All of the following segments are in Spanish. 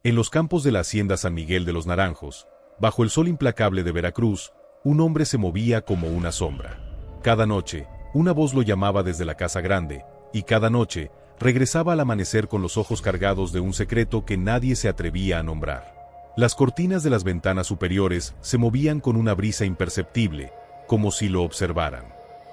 En los campos de la hacienda San Miguel de los Naranjos, bajo el sol implacable de Veracruz, un hombre se movía como una sombra. Cada noche, una voz lo llamaba desde la casa grande, y cada noche, regresaba al amanecer con los ojos cargados de un secreto que nadie se atrevía a nombrar. Las cortinas de las ventanas superiores se movían con una brisa imperceptible, como si lo observaran.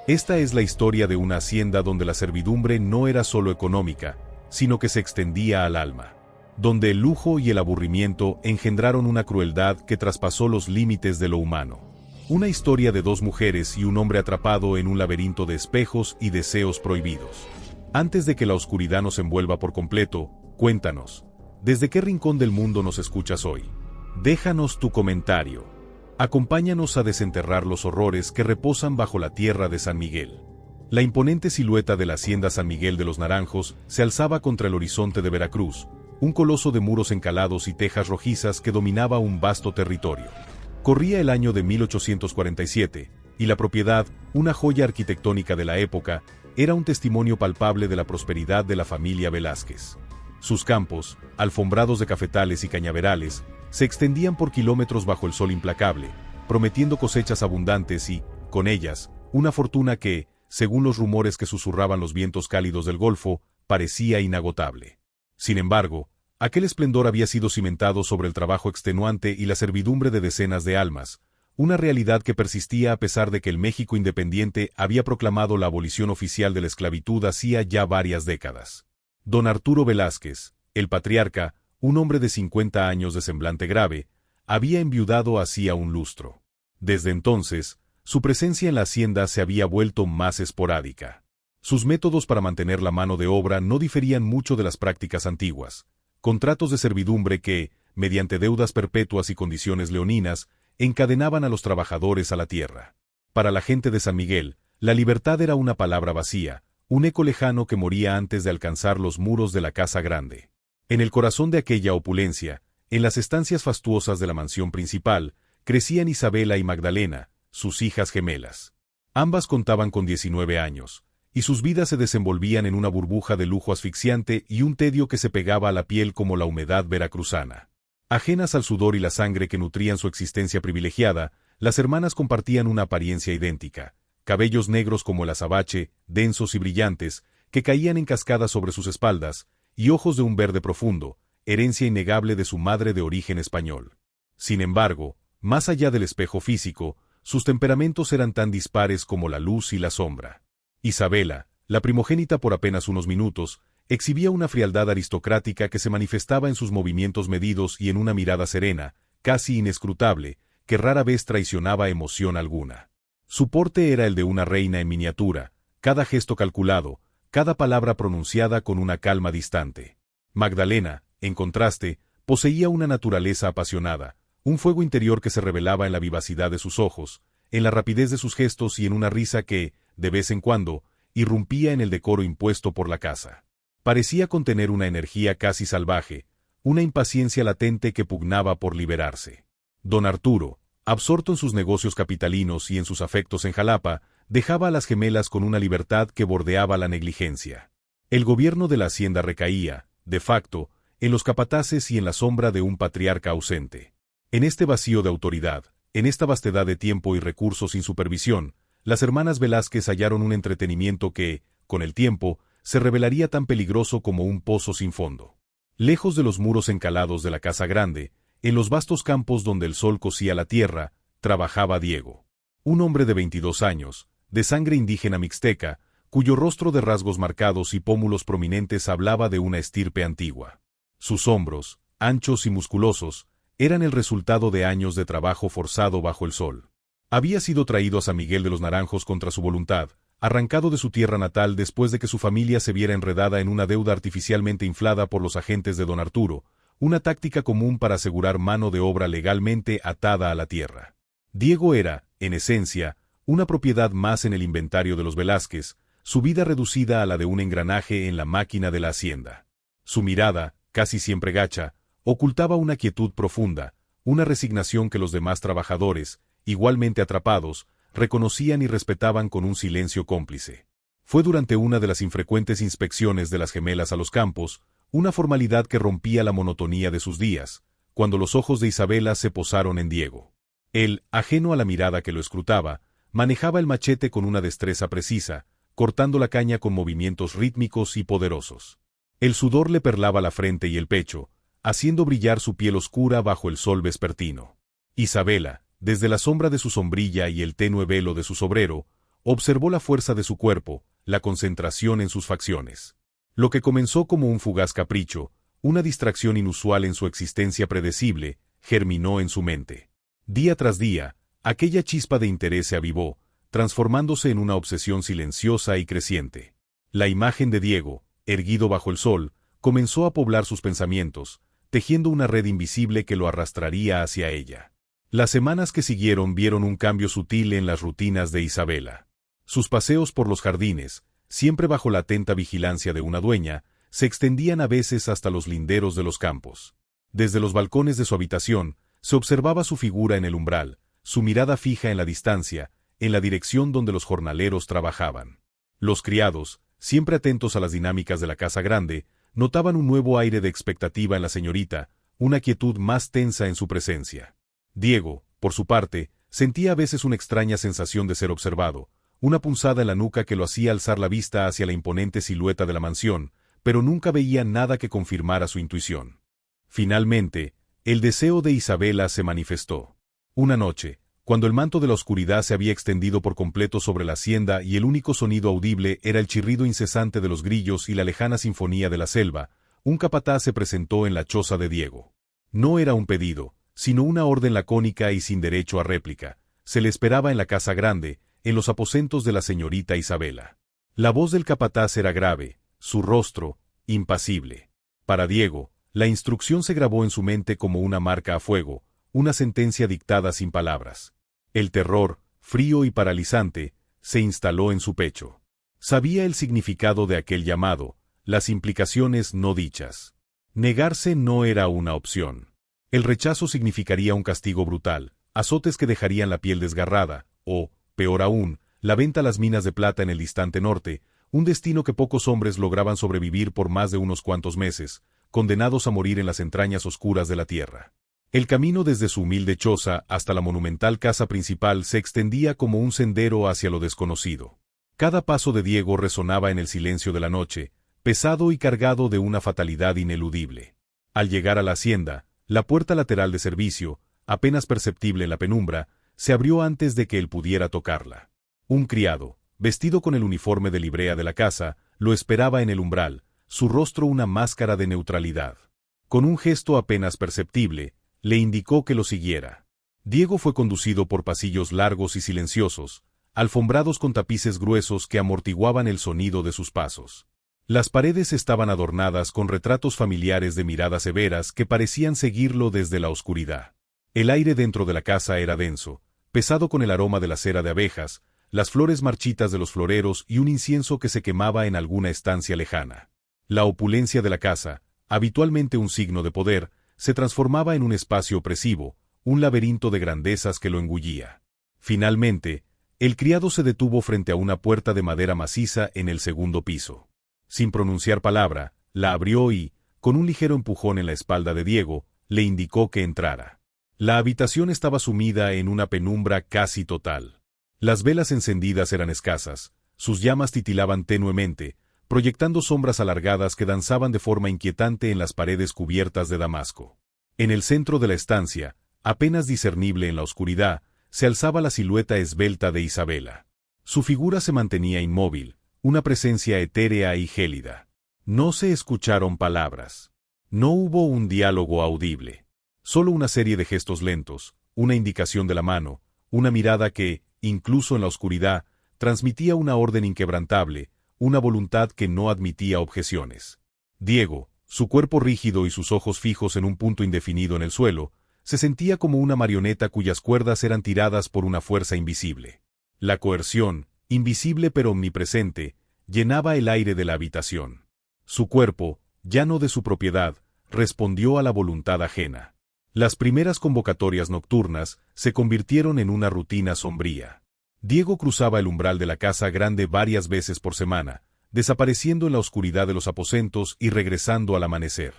Esta es la historia de una hacienda donde la servidumbre no era solo económica, sino que se extendía al alma. Donde el lujo y el aburrimiento engendraron una crueldad que traspasó los límites de lo humano. Una historia de dos mujeres y un hombre atrapado en un laberinto de espejos y deseos prohibidos. Antes de que la oscuridad nos envuelva por completo, cuéntanos, ¿desde qué rincón del mundo nos escuchas hoy? Déjanos tu comentario. Acompáñanos a desenterrar los horrores que reposan bajo la tierra de San Miguel. La imponente silueta de la hacienda San Miguel de los Naranjos se alzaba contra el horizonte de Veracruz, un coloso de muros encalados y tejas rojizas que dominaba un vasto territorio. Corría el año de 1847, y la propiedad, una joya arquitectónica de la época, era un testimonio palpable de la prosperidad de la familia Velázquez. Sus campos, alfombrados de cafetales y cañaverales, se extendían por kilómetros bajo el sol implacable, prometiendo cosechas abundantes y, con ellas, una fortuna que, según los rumores que susurraban los vientos cálidos del Golfo, parecía inagotable. Sin embargo, aquel esplendor había sido cimentado sobre el trabajo extenuante y la servidumbre de decenas de almas, una realidad que persistía a pesar de que el México independiente había proclamado la abolición oficial de la esclavitud hacía ya varias décadas. Don Arturo Velázquez, el patriarca, un hombre de 50 años de semblante grave, había enviudado hacía un lustro. Desde entonces, su presencia en la hacienda se había vuelto más esporádica. Sus métodos para mantener la mano de obra no diferían mucho de las prácticas antiguas. Contratos de servidumbre que, mediante deudas perpetuas y condiciones leoninas, encadenaban a los trabajadores a la tierra. Para la gente de San Miguel, la libertad era una palabra vacía, un eco lejano que moría antes de alcanzar los muros de la casa grande. En el corazón de aquella opulencia, en las estancias fastuosas de la mansión principal, crecían Isabela y Magdalena, sus hijas gemelas. Ambas contaban con 19 años. Y sus vidas se desenvolvían en una burbuja de lujo asfixiante y un tedio que se pegaba a la piel como la humedad veracruzana. Ajenas al sudor y la sangre que nutrían su existencia privilegiada, las hermanas compartían una apariencia idéntica, cabellos negros como el azabache, densos y brillantes, que caían en cascada sobre sus espaldas, y ojos de un verde profundo, herencia innegable de su madre de origen español. Sin embargo, más allá del espejo físico, sus temperamentos eran tan dispares como la luz y la sombra. Isabela, la primogénita por apenas unos minutos, exhibía una frialdad aristocrática que se manifestaba en sus movimientos medidos y en una mirada serena, casi inescrutable, que rara vez traicionaba emoción alguna. Su porte era el de una reina en miniatura, cada gesto calculado, cada palabra pronunciada con una calma distante. Magdalena, en contraste, poseía una naturaleza apasionada, un fuego interior que se revelaba en la vivacidad de sus ojos, en la rapidez de sus gestos y en una risa que, de vez en cuando, irrumpía en el decoro impuesto por la casa. Parecía contener una energía casi salvaje, una impaciencia latente que pugnaba por liberarse. Don Arturo, absorto en sus negocios capitalinos y en sus afectos en Jalapa, dejaba a las gemelas con una libertad que bordeaba la negligencia. El gobierno de la hacienda recaía, de facto, en los capataces y en la sombra de un patriarca ausente. En este vacío de autoridad, en esta vastedad de tiempo y recursos sin supervisión, las hermanas Velázquez hallaron un entretenimiento que, con el tiempo, se revelaría tan peligroso como un pozo sin fondo. Lejos de los muros encalados de la casa grande, en los vastos campos donde el sol cocía la tierra, trabajaba Diego. Un hombre de 22 años, de sangre indígena mixteca, cuyo rostro de rasgos marcados y pómulos prominentes hablaba de una estirpe antigua. Sus hombros, anchos y musculosos, eran el resultado de años de trabajo forzado bajo el sol. Había sido traído a San Miguel de los Naranjos contra su voluntad, arrancado de su tierra natal después de que su familia se viera enredada en una deuda artificialmente inflada por los agentes de don Arturo, una táctica común para asegurar mano de obra legalmente atada a la tierra. Diego era, en esencia, una propiedad más en el inventario de los Velázquez, su vida reducida a la de un engranaje en la máquina de la hacienda. Su mirada, casi siempre gacha, ocultaba una quietud profunda, una resignación que los demás trabajadores, igualmente atrapados, reconocían y respetaban con un silencio cómplice. Fue durante una de las infrecuentes inspecciones de las gemelas a los campos, una formalidad que rompía la monotonía de sus días, cuando los ojos de Isabela se posaron en Diego. Él, ajeno a la mirada que lo escrutaba, manejaba el machete con una destreza precisa, cortando la caña con movimientos rítmicos y poderosos. El sudor le perlaba la frente y el pecho, haciendo brillar su piel oscura bajo el sol vespertino. Isabela, desde la sombra de su sombrilla y el tenue velo de su sobrero, observó la fuerza de su cuerpo, la concentración en sus facciones. Lo que comenzó como un fugaz capricho, una distracción inusual en su existencia predecible, germinó en su mente. Día tras día, aquella chispa de interés se avivó, transformándose en una obsesión silenciosa y creciente. La imagen de Diego, erguido bajo el sol, comenzó a poblar sus pensamientos, tejiendo una red invisible que lo arrastraría hacia ella. Las semanas que siguieron vieron un cambio sutil en las rutinas de Isabela. Sus paseos por los jardines, siempre bajo la atenta vigilancia de una dueña, se extendían a veces hasta los linderos de los campos. Desde los balcones de su habitación, se observaba su figura en el umbral, su mirada fija en la distancia, en la dirección donde los jornaleros trabajaban. Los criados, siempre atentos a las dinámicas de la casa grande, notaban un nuevo aire de expectativa en la señorita, una quietud más tensa en su presencia. Diego, por su parte, sentía a veces una extraña sensación de ser observado, una punzada en la nuca que lo hacía alzar la vista hacia la imponente silueta de la mansión, pero nunca veía nada que confirmara su intuición. Finalmente, el deseo de Isabela se manifestó. Una noche, cuando el manto de la oscuridad se había extendido por completo sobre la hacienda y el único sonido audible era el chirrido incesante de los grillos y la lejana sinfonía de la selva, un capataz se presentó en la choza de Diego. No era un pedido, sino una orden lacónica y sin derecho a réplica. Se le esperaba en la casa grande, en los aposentos de la señorita Isabela. La voz del capataz era grave, su rostro, impasible. Para Diego, la instrucción se grabó en su mente como una marca a fuego, una sentencia dictada sin palabras. El terror, frío y paralizante, se instaló en su pecho. Sabía el significado de aquel llamado, las implicaciones no dichas. Negarse no era una opción. El rechazo significaría un castigo brutal, azotes que dejarían la piel desgarrada, o, peor aún, la venta a las minas de plata en el distante norte, un destino que pocos hombres lograban sobrevivir por más de unos cuantos meses, condenados a morir en las entrañas oscuras de la tierra. El camino desde su humilde choza hasta la monumental casa principal se extendía como un sendero hacia lo desconocido. Cada paso de Diego resonaba en el silencio de la noche, pesado y cargado de una fatalidad ineludible. Al llegar a la hacienda, la puerta lateral de servicio, apenas perceptible en la penumbra, se abrió antes de que él pudiera tocarla. Un criado, vestido con el uniforme de librea de la casa, lo esperaba en el umbral, su rostro una máscara de neutralidad. Con un gesto apenas perceptible, le indicó que lo siguiera. Diego fue conducido por pasillos largos y silenciosos, alfombrados con tapices gruesos que amortiguaban el sonido de sus pasos. Las paredes estaban adornadas con retratos familiares de miradas severas que parecían seguirlo desde la oscuridad. El aire dentro de la casa era denso, pesado con el aroma de la cera de abejas, las flores marchitas de los floreros y un incienso que se quemaba en alguna estancia lejana. La opulencia de la casa, habitualmente un signo de poder, se transformaba en un espacio opresivo, un laberinto de grandezas que lo engullía. Finalmente, el criado se detuvo frente a una puerta de madera maciza en el segundo piso. Sin pronunciar palabra, la abrió y, con un ligero empujón en la espalda de Diego, le indicó que entrara. La habitación estaba sumida en una penumbra casi total. Las velas encendidas eran escasas, sus llamas titilaban tenuemente, proyectando sombras alargadas que danzaban de forma inquietante en las paredes cubiertas de damasco. En el centro de la estancia, apenas discernible en la oscuridad, se alzaba la silueta esbelta de Isabela. Su figura se mantenía inmóvil, una presencia etérea y gélida. No se escucharon palabras. No hubo un diálogo audible. Solo una serie de gestos lentos, una indicación de la mano, una mirada que, incluso en la oscuridad, transmitía una orden inquebrantable, una voluntad que no admitía objeciones. Diego, su cuerpo rígido y sus ojos fijos en un punto indefinido en el suelo, se sentía como una marioneta cuyas cuerdas eran tiradas por una fuerza invisible. La coerción, invisible pero omnipresente, llenaba el aire de la habitación. Su cuerpo, ya no de su propiedad, respondió a la voluntad ajena. Las primeras convocatorias nocturnas se convirtieron en una rutina sombría. Diego cruzaba el umbral de la casa grande varias veces por semana, desapareciendo en la oscuridad de los aposentos y regresando al amanecer.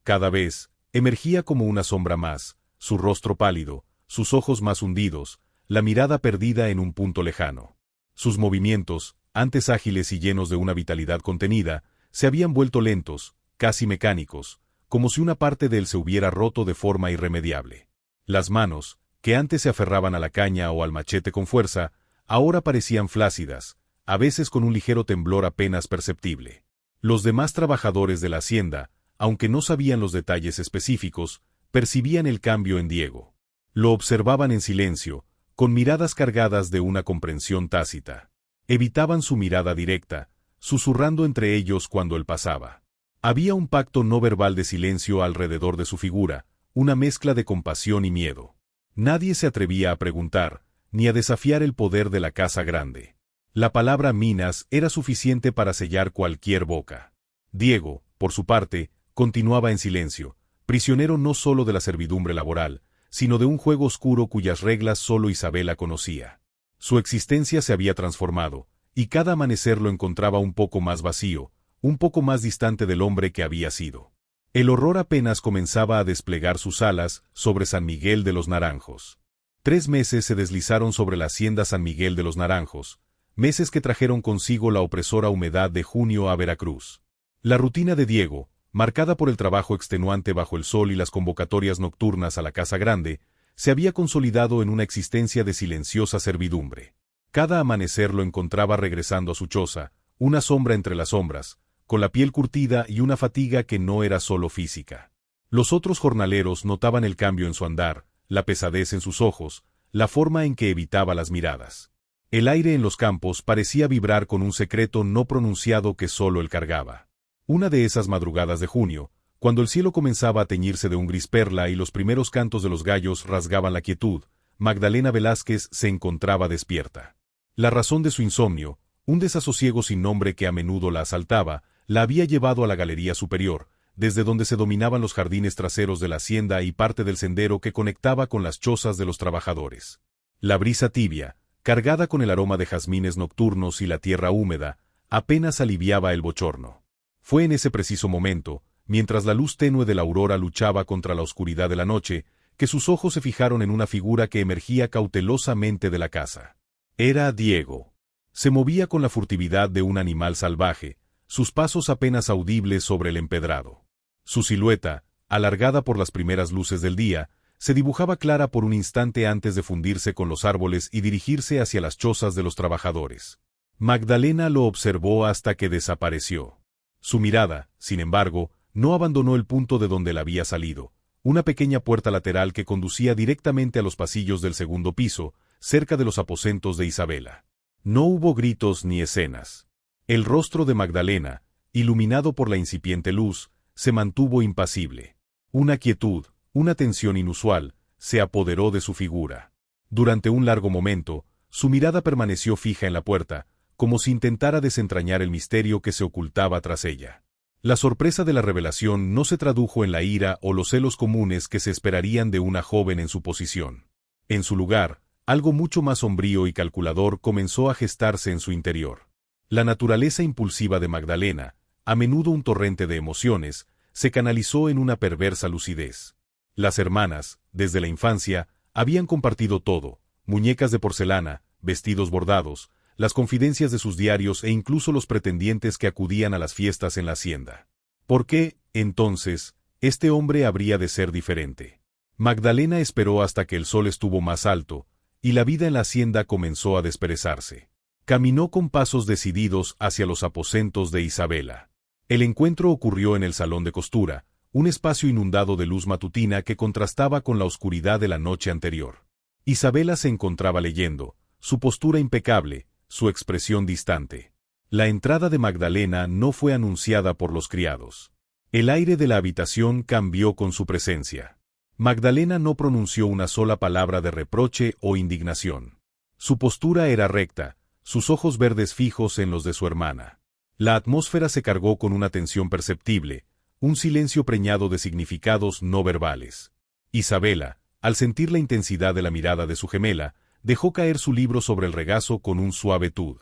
Cada vez, emergía como una sombra más, su rostro pálido, sus ojos más hundidos, la mirada perdida en un punto lejano. Sus movimientos, antes ágiles y llenos de una vitalidad contenida, se habían vuelto lentos, casi mecánicos, como si una parte de él se hubiera roto de forma irremediable. Las manos, que antes se aferraban a la caña o al machete con fuerza, ahora parecían flácidas, a veces con un ligero temblor apenas perceptible. Los demás trabajadores de la hacienda, aunque no sabían los detalles específicos, percibían el cambio en Diego. Lo observaban en silencio, con miradas cargadas de una comprensión tácita. Evitaban su mirada directa, susurrando entre ellos cuando él pasaba. Había un pacto no verbal de silencio alrededor de su figura, una mezcla de compasión y miedo. Nadie se atrevía a preguntar, ni a desafiar el poder de la casa grande. La palabra Minas era suficiente para sellar cualquier boca. Diego, por su parte, continuaba en silencio, prisionero no solo de la servidumbre laboral, sino de un juego oscuro cuyas reglas solo Isabela conocía. Su existencia se había transformado, y cada amanecer lo encontraba un poco más vacío, un poco más distante del hombre que había sido. El horror apenas comenzaba a desplegar sus alas sobre San Miguel de los Naranjos. 3 meses se deslizaron sobre la hacienda San Miguel de los Naranjos, meses que trajeron consigo la opresora humedad de junio a Veracruz. La rutina de Diego, marcada por el trabajo extenuante bajo el sol y las convocatorias nocturnas a la casa grande, se había consolidado en una existencia de silenciosa servidumbre. Cada amanecer lo encontraba regresando a su choza, una sombra entre las sombras, con la piel curtida y una fatiga que no era solo física. Los otros jornaleros notaban el cambio en su andar, la pesadez en sus ojos, la forma en que evitaba las miradas. El aire en los campos parecía vibrar con un secreto no pronunciado que solo él cargaba. Una de esas madrugadas de junio, cuando el cielo comenzaba a teñirse de un gris perla y los primeros cantos de los gallos rasgaban la quietud, Magdalena Velázquez se encontraba despierta. La razón de su insomnio, un desasosiego sin nombre que a menudo la asaltaba, la había llevado a la galería superior, desde donde se dominaban los jardines traseros de la hacienda y parte del sendero que conectaba con las chozas de los trabajadores. La brisa tibia, cargada con el aroma de jazmines nocturnos y la tierra húmeda, apenas aliviaba el bochorno. Fue en ese preciso momento, mientras la luz tenue de la aurora luchaba contra la oscuridad de la noche, que sus ojos se fijaron en una figura que emergía cautelosamente de la casa. Era Diego. Se movía con la furtividad de un animal salvaje, sus pasos apenas audibles sobre el empedrado. Su silueta, alargada por las primeras luces del día, se dibujaba clara por un instante antes de fundirse con los árboles y dirigirse hacia las chozas de los trabajadores. Magdalena lo observó hasta que desapareció. Su mirada, sin embargo, no abandonó el punto de donde la había salido, una pequeña puerta lateral que conducía directamente a los pasillos del segundo piso, cerca de los aposentos de Isabela. No hubo gritos ni escenas. El rostro de Magdalena, iluminado por la incipiente luz, se mantuvo impasible. Una quietud, una tensión inusual, se apoderó de su figura. Durante un largo momento, su mirada permaneció fija en la puerta, como si intentara desentrañar el misterio que se ocultaba tras ella. La sorpresa de la revelación no se tradujo en la ira o los celos comunes que se esperarían de una joven en su posición. En su lugar, algo mucho más sombrío y calculador comenzó a gestarse en su interior. La naturaleza impulsiva de Magdalena, a menudo un torrente de emociones, se canalizó en una perversa lucidez. Las hermanas, desde la infancia, habían compartido todo: muñecas de porcelana, vestidos bordados, las confidencias de sus diarios e incluso los pretendientes que acudían a las fiestas en la hacienda. ¿Por qué, entonces, este hombre habría de ser diferente? Magdalena esperó hasta que el sol estuvo más alto, y la vida en la hacienda comenzó a desperezarse. Caminó con pasos decididos hacia los aposentos de Isabela. El encuentro ocurrió en el salón de costura, un espacio inundado de luz matutina que contrastaba con la oscuridad de la noche anterior. Isabela se encontraba leyendo, su postura impecable, su expresión distante. La entrada de Magdalena no fue anunciada por los criados. El aire de la habitación cambió con su presencia. Magdalena no pronunció una sola palabra de reproche o indignación. Su postura era recta, sus ojos verdes fijos en los de su hermana. La atmósfera se cargó con una tensión perceptible, un silencio preñado de significados no verbales. Isabela, al sentir la intensidad de la mirada de su gemela, dejó caer su libro sobre el regazo con un suave tud.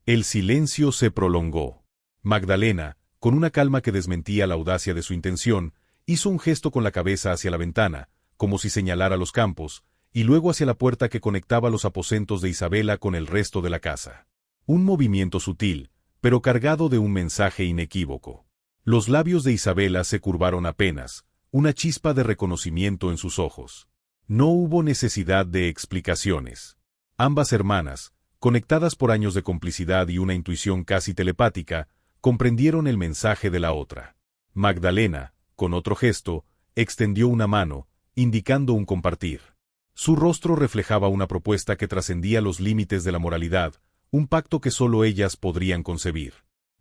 El silencio se prolongó. Magdalena, con una calma que desmentía la audacia de su intención, hizo un gesto con la cabeza hacia la ventana, como si señalara los campos, y luego hacia la puerta que conectaba los aposentos de Isabela con el resto de la casa. Un movimiento sutil, pero cargado de un mensaje inequívoco. Los labios de Isabela se curvaron apenas, una chispa de reconocimiento en sus ojos. No hubo necesidad de explicaciones. Ambas hermanas, conectadas por años de complicidad y una intuición casi telepática, comprendieron el mensaje de la otra. Magdalena, con otro gesto, extendió una mano, indicando un compartir. Su rostro reflejaba una propuesta que trascendía los límites de la moralidad, un pacto que solo ellas podrían concebir.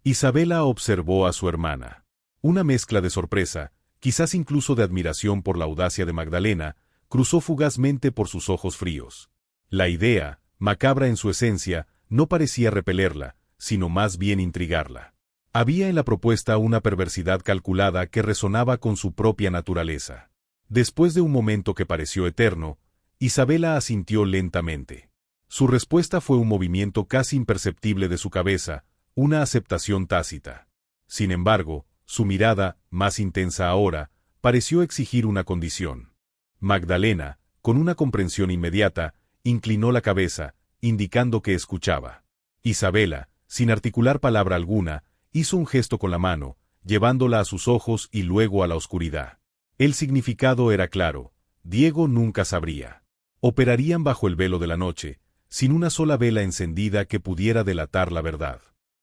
Isabela observó a su hermana. Una mezcla de sorpresa, quizás incluso de admiración por la audacia de Magdalena, cruzó fugazmente por sus ojos fríos. La idea, macabra en su esencia, no parecía repelerla, sino más bien intrigarla. Había en la propuesta una perversidad calculada que resonaba con su propia naturaleza. Después de un momento que pareció eterno, Isabela asintió lentamente. Su respuesta fue un movimiento casi imperceptible de su cabeza, una aceptación tácita. Sin embargo, su mirada, más intensa ahora, pareció exigir una condición. Magdalena, con una comprensión inmediata, inclinó la cabeza, indicando que escuchaba. Isabela, sin articular palabra alguna, hizo un gesto con la mano, llevándola a sus ojos y luego a la oscuridad. El significado era claro: Diego nunca sabría. Operarían bajo el velo de la noche, sin una sola vela encendida que pudiera delatar la verdad.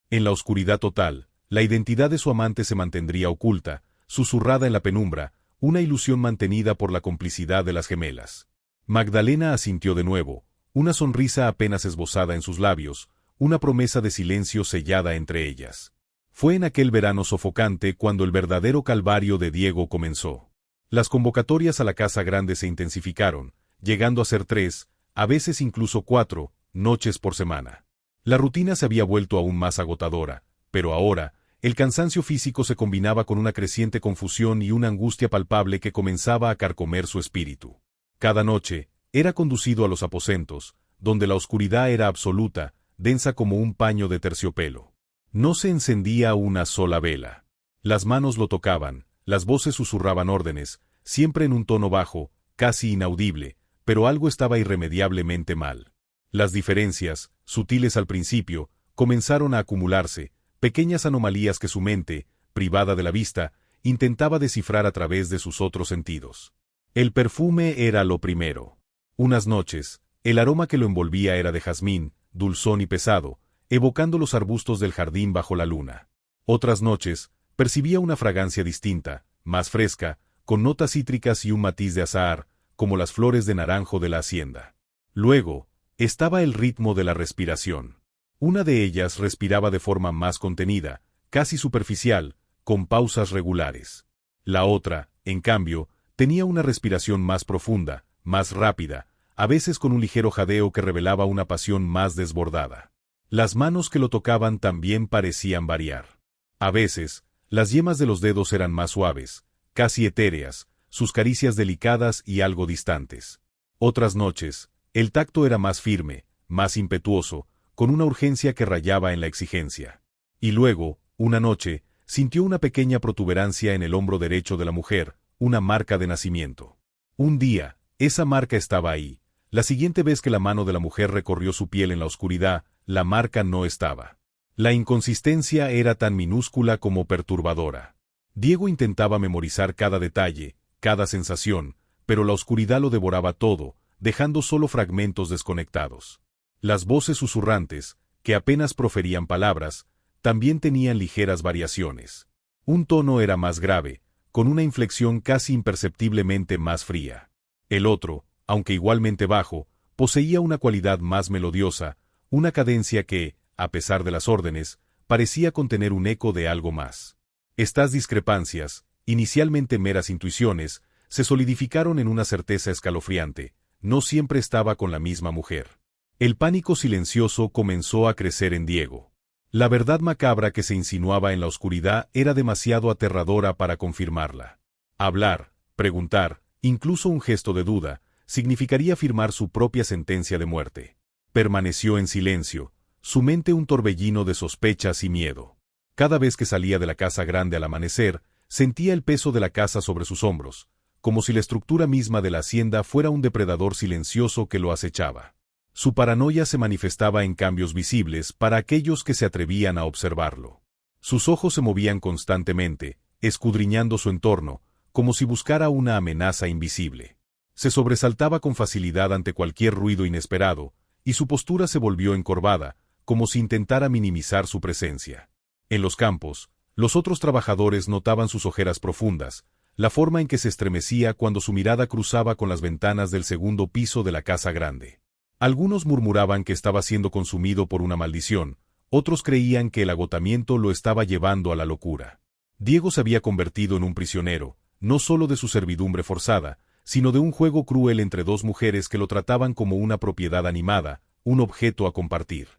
En la oscuridad total, la identidad de su amante se mantendría oculta, susurrada en la penumbra, una ilusión mantenida por la complicidad de las gemelas. Magdalena asintió de nuevo, una sonrisa apenas esbozada en sus labios, una promesa de silencio sellada entre ellas. Fue en aquel verano sofocante cuando el verdadero calvario de Diego comenzó. Las convocatorias a la casa grande se intensificaron, llegando a ser 3, a veces incluso 4, noches por semana. La rutina se había vuelto aún más agotadora, pero ahora, el cansancio físico se combinaba con una creciente confusión y una angustia palpable que comenzaba a carcomer su espíritu. Cada noche, era conducido a los aposentos, donde la oscuridad era absoluta, densa como un paño de terciopelo. No se encendía una sola vela. Las manos lo tocaban, las voces susurraban órdenes, siempre en un tono bajo, casi inaudible, pero algo estaba irremediablemente mal. Las diferencias, sutiles al principio, comenzaron a acumularse, pequeñas anomalías que su mente, privada de la vista, intentaba descifrar a través de sus otros sentidos. El perfume era lo primero. Unas noches, el aroma que lo envolvía era de jazmín, dulzón y pesado, evocando los arbustos del jardín bajo la luna. Otras noches, percibía una fragancia distinta, más fresca, con notas cítricas y un matiz de azahar, como las flores de naranjo de la hacienda. Luego, estaba el ritmo de la respiración. Una de ellas respiraba de forma más contenida, casi superficial, con pausas regulares. La otra, en cambio, tenía una respiración más profunda, más rápida, a veces con un ligero jadeo que revelaba una pasión más desbordada. Las manos que lo tocaban también parecían variar. A veces, las yemas de los dedos eran más suaves, casi etéreas, sus caricias delicadas y algo distantes. Otras noches, el tacto era más firme, más impetuoso, con una urgencia que rayaba en la exigencia. Y luego, una noche, sintió una pequeña protuberancia en el hombro derecho de la mujer, una marca de nacimiento. Un día, esa marca estaba ahí. La siguiente vez que la mano de la mujer recorrió su piel en la oscuridad, la marca no estaba. La inconsistencia era tan minúscula como perturbadora. Diego intentaba memorizar cada detalle, cada sensación, pero la oscuridad lo devoraba todo, dejando solo fragmentos desconectados. Las voces susurrantes, que apenas proferían palabras, también tenían ligeras variaciones. Un tono era más grave, con una inflexión casi imperceptiblemente más fría. El otro, aunque igualmente bajo, poseía una cualidad más melodiosa, una cadencia que, a pesar de las órdenes, parecía contener un eco de algo más. Estas discrepancias, inicialmente meras intuiciones, se solidificaron en una certeza escalofriante: no siempre estaba con la misma mujer. El pánico silencioso comenzó a crecer en Diego. La verdad macabra que se insinuaba en la oscuridad era demasiado aterradora para confirmarla. Hablar, preguntar, incluso un gesto de duda, significaría firmar su propia sentencia de muerte. Permaneció en silencio, su mente un torbellino de sospechas y miedo. Cada vez que salía de la casa grande al amanecer, sentía el peso de la casa sobre sus hombros, como si la estructura misma de la hacienda fuera un depredador silencioso que lo acechaba. Su paranoia se manifestaba en cambios visibles para aquellos que se atrevían a observarlo. Sus ojos se movían constantemente, escudriñando su entorno, como si buscara una amenaza invisible. Se sobresaltaba con facilidad ante cualquier ruido inesperado, y su postura se volvió encorvada, como si intentara minimizar su presencia. En los campos, los otros trabajadores notaban sus ojeras profundas, la forma en que se estremecía cuando su mirada cruzaba con las ventanas del segundo piso de la casa grande. Algunos murmuraban que estaba siendo consumido por una maldición, otros creían que el agotamiento lo estaba llevando a la locura. Diego se había convertido en un prisionero, no solo de su servidumbre forzada, sino de un juego cruel entre dos mujeres que lo trataban como una propiedad animada, un objeto a compartir.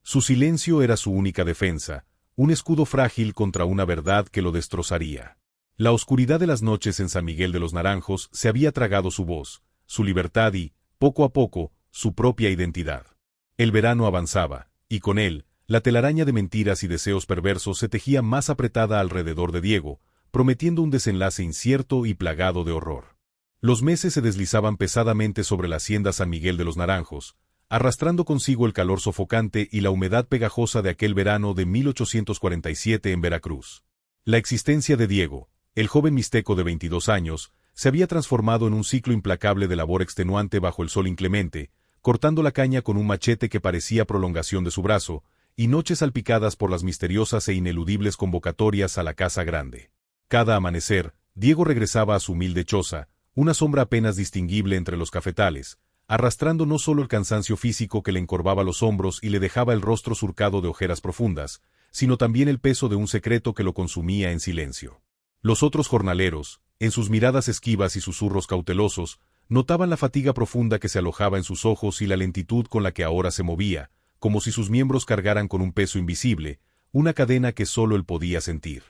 Su silencio era su única defensa, un escudo frágil contra una verdad que lo destrozaría. La oscuridad de las noches en San Miguel de los Naranjos se había tragado su voz, su libertad y, poco a poco, su propia identidad. El verano avanzaba, y con él, la telaraña de mentiras y deseos perversos se tejía más apretada alrededor de Diego, prometiendo un desenlace incierto y plagado de horror. Los meses se deslizaban pesadamente sobre la hacienda San Miguel de los Naranjos, arrastrando consigo el calor sofocante y la humedad pegajosa de aquel verano de 1847 en Veracruz. La existencia de Diego, el joven mixteco de 22 años, se había transformado en un ciclo implacable de labor extenuante bajo el sol inclemente, cortando la caña con un machete que parecía prolongación de su brazo, y noches salpicadas por las misteriosas e ineludibles convocatorias a la casa grande. Cada amanecer, Diego regresaba a su humilde choza, una sombra apenas distinguible entre los cafetales, arrastrando no solo el cansancio físico que le encorvaba los hombros y le dejaba el rostro surcado de ojeras profundas, sino también el peso de un secreto que lo consumía en silencio. Los otros jornaleros, en sus miradas esquivas y susurros cautelosos, notaban la fatiga profunda que se alojaba en sus ojos y la lentitud con la que ahora se movía, como si sus miembros cargaran con un peso invisible, una cadena que solo él podía sentir.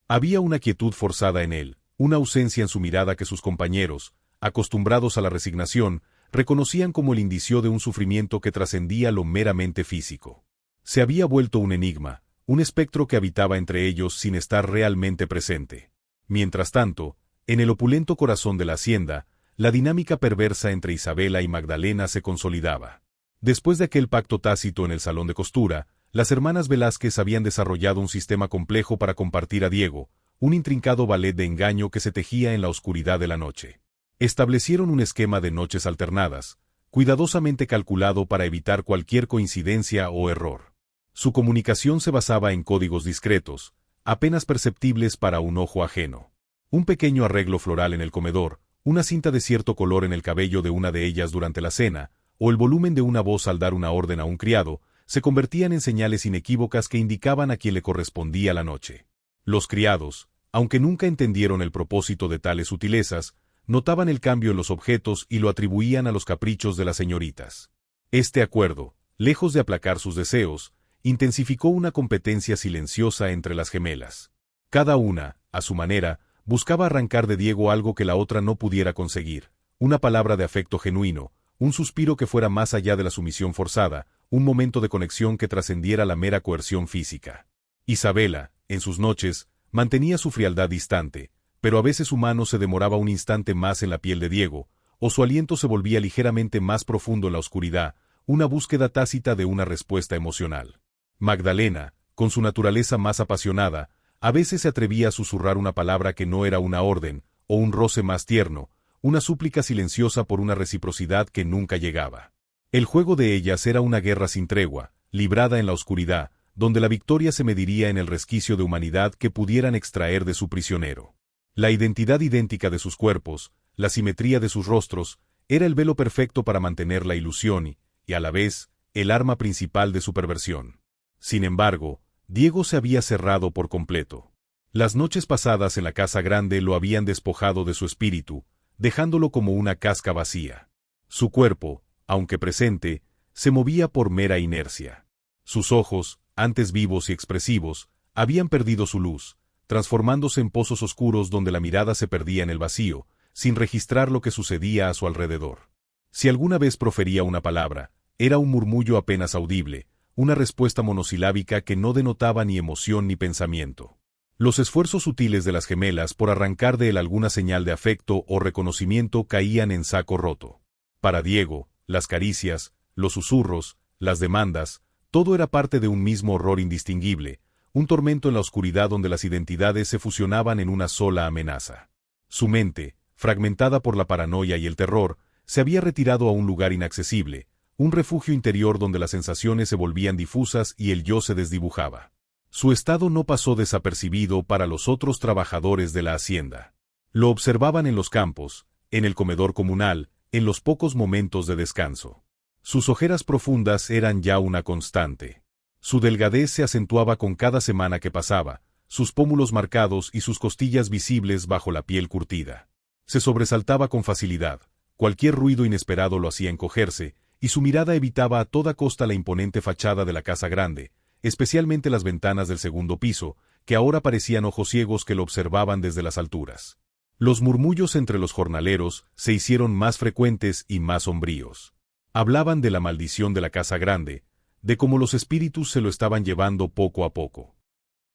Había una quietud forzada en él, una ausencia en su mirada que sus compañeros, acostumbrados a la resignación, reconocían como el indicio de un sufrimiento que trascendía lo meramente físico. Se había vuelto un enigma, un espectro que habitaba entre ellos sin estar realmente presente. Mientras tanto, en el opulento corazón de la hacienda, la dinámica perversa entre Isabela y Magdalena se consolidaba. Después de aquel pacto tácito en el salón de costura, las hermanas Velázquez habían desarrollado un sistema complejo para compartir a Diego, un intrincado ballet de engaño que se tejía en la oscuridad de la noche. Establecieron un esquema de noches alternadas, cuidadosamente calculado para evitar cualquier coincidencia o error. Su comunicación se basaba en códigos discretos, apenas perceptibles para un ojo ajeno. Un pequeño arreglo floral en el comedor, una cinta de cierto color en el cabello de una de ellas durante la cena, o el volumen de una voz al dar una orden a un criado, se convertían en señales inequívocas que indicaban a quien le correspondía la noche. Los criados, aunque nunca entendieron el propósito de tales sutilezas, notaban el cambio en los objetos y lo atribuían a los caprichos de las señoritas. Este acuerdo, lejos de aplacar sus deseos, intensificó una competencia silenciosa entre las gemelas. Cada una, a su manera, buscaba arrancar de Diego algo que la otra no pudiera conseguir, una palabra de afecto genuino, un suspiro que fuera más allá de la sumisión forzada, un momento de conexión que trascendiera la mera coerción física. Isabela, en sus noches, mantenía su frialdad distante, pero a veces su mano se demoraba un instante más en la piel de Diego, o su aliento se volvía ligeramente más profundo en la oscuridad, una búsqueda tácita de una respuesta emocional. Magdalena, con su naturaleza más apasionada, a veces se atrevía a susurrar una palabra que no era una orden, o un roce más tierno, una súplica silenciosa por una reciprocidad que nunca llegaba. El juego de ellas era una guerra sin tregua, librada en la oscuridad, donde la victoria se mediría en el resquicio de humanidad que pudieran extraer de su prisionero. La identidad idéntica de sus cuerpos, la simetría de sus rostros, era el velo perfecto para mantener la ilusión y, a la vez, el arma principal de su perversión. Sin embargo, Diego se había cerrado por completo. Las noches pasadas en la casa grande lo habían despojado de su espíritu, dejándolo como una casca vacía. Su cuerpo, aunque presente, se movía por mera inercia. Sus ojos, antes vivos y expresivos, habían perdido su luz, transformándose en pozos oscuros donde la mirada se perdía en el vacío, sin registrar lo que sucedía a su alrededor. Si alguna vez profería una palabra, era un murmullo apenas audible, una respuesta monosilábica que no denotaba ni emoción ni pensamiento. Los esfuerzos sutiles de las gemelas por arrancar de él alguna señal de afecto o reconocimiento caían en saco roto. Para Diego, las caricias, los susurros, las demandas, todo era parte de un mismo horror indistinguible, un tormento en la oscuridad donde las identidades se fusionaban en una sola amenaza. Su mente, fragmentada por la paranoia y el terror, se había retirado a un lugar inaccesible, un refugio interior donde las sensaciones se volvían difusas y el yo se desdibujaba. Su estado no pasó desapercibido para los otros trabajadores de la hacienda. Lo observaban en los campos, en el comedor comunal, en los pocos momentos de descanso. Sus ojeras profundas eran ya una constante. Su delgadez se acentuaba con cada semana que pasaba, sus pómulos marcados y sus costillas visibles bajo la piel curtida. Se sobresaltaba con facilidad, cualquier ruido inesperado lo hacía encogerse, y su mirada evitaba a toda costa la imponente fachada de la casa grande, especialmente las ventanas del segundo piso, que ahora parecían ojos ciegos que lo observaban desde las alturas. Los murmullos entre los jornaleros se hicieron más frecuentes y más sombríos. Hablaban de la maldición de la casa grande, de cómo los espíritus se lo estaban llevando poco a poco.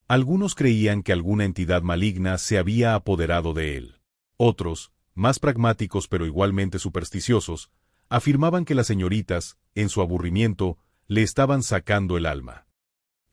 Algunos creían que alguna entidad maligna se había apoderado de él. Otros, más pragmáticos pero igualmente supersticiosos, afirmaban que las señoritas, en su aburrimiento, le estaban sacando el alma.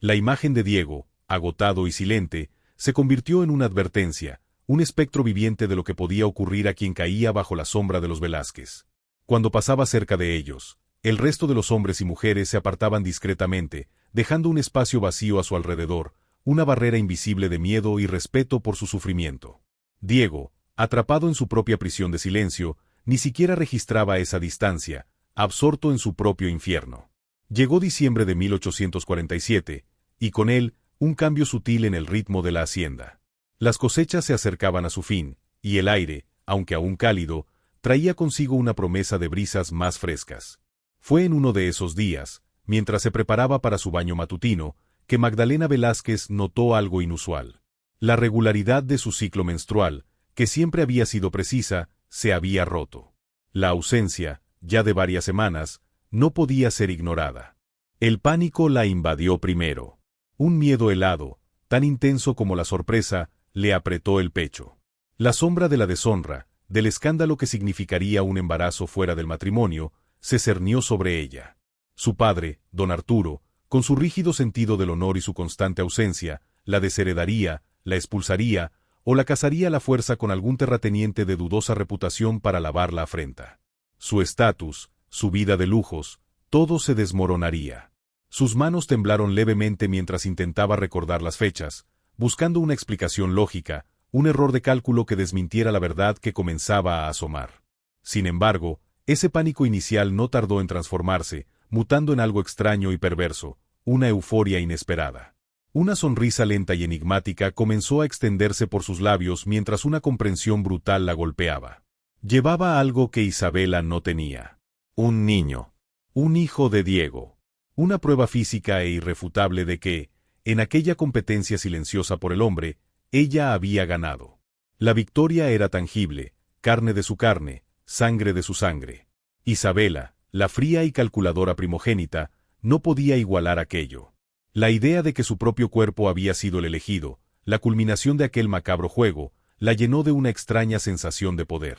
La imagen de Diego, agotado y silente, se convirtió en una advertencia, un espectro viviente de lo que podía ocurrir a quien caía bajo la sombra de los Velázquez. Cuando pasaba cerca de ellos, el resto de los hombres y mujeres se apartaban discretamente, dejando un espacio vacío a su alrededor, una barrera invisible de miedo y respeto por su sufrimiento. Diego, atrapado en su propia prisión de silencio, ni siquiera registraba esa distancia, absorto en su propio infierno. Llegó diciembre de 1847, y con él, un cambio sutil en el ritmo de la hacienda. Las cosechas se acercaban a su fin, y el aire, aunque aún cálido, traía consigo una promesa de brisas más frescas. Fue en uno de esos días, mientras se preparaba para su baño matutino, que Magdalena Velázquez notó algo inusual. La regularidad de su ciclo menstrual, que siempre había sido precisa, se había roto. La ausencia, ya de varias semanas, no podía ser ignorada. El pánico la invadió primero. Un miedo helado, tan intenso como la sorpresa, le apretó el pecho. La sombra de la deshonra, del escándalo que significaría un embarazo fuera del matrimonio, se cernió sobre ella. Su padre, don Arturo, con su rígido sentido del honor y su constante ausencia, la desheredaría, la expulsaría, o la casaría a la fuerza con algún terrateniente de dudosa reputación para lavar la afrenta. Su estatus, su vida de lujos, todo se desmoronaría. Sus manos temblaron levemente mientras intentaba recordar las fechas, buscando una explicación lógica, un error de cálculo que desmintiera la verdad que comenzaba a asomar. Sin embargo, ese pánico inicial no tardó en transformarse, mutando en algo extraño y perverso, una euforia inesperada. Una sonrisa lenta y enigmática comenzó a extenderse por sus labios mientras una comprensión brutal la golpeaba. Llevaba algo que Isabela no tenía. Un niño. Un hijo de Diego. Una prueba física e irrefutable de que, en aquella competencia silenciosa por el hombre, ella había ganado. La victoria era tangible, carne de su carne, sangre de su sangre. Isabela, la fría y calculadora primogénita, no podía igualar aquello. La idea de que su propio cuerpo había sido el elegido, la culminación de aquel macabro juego, la llenó de una extraña sensación de poder.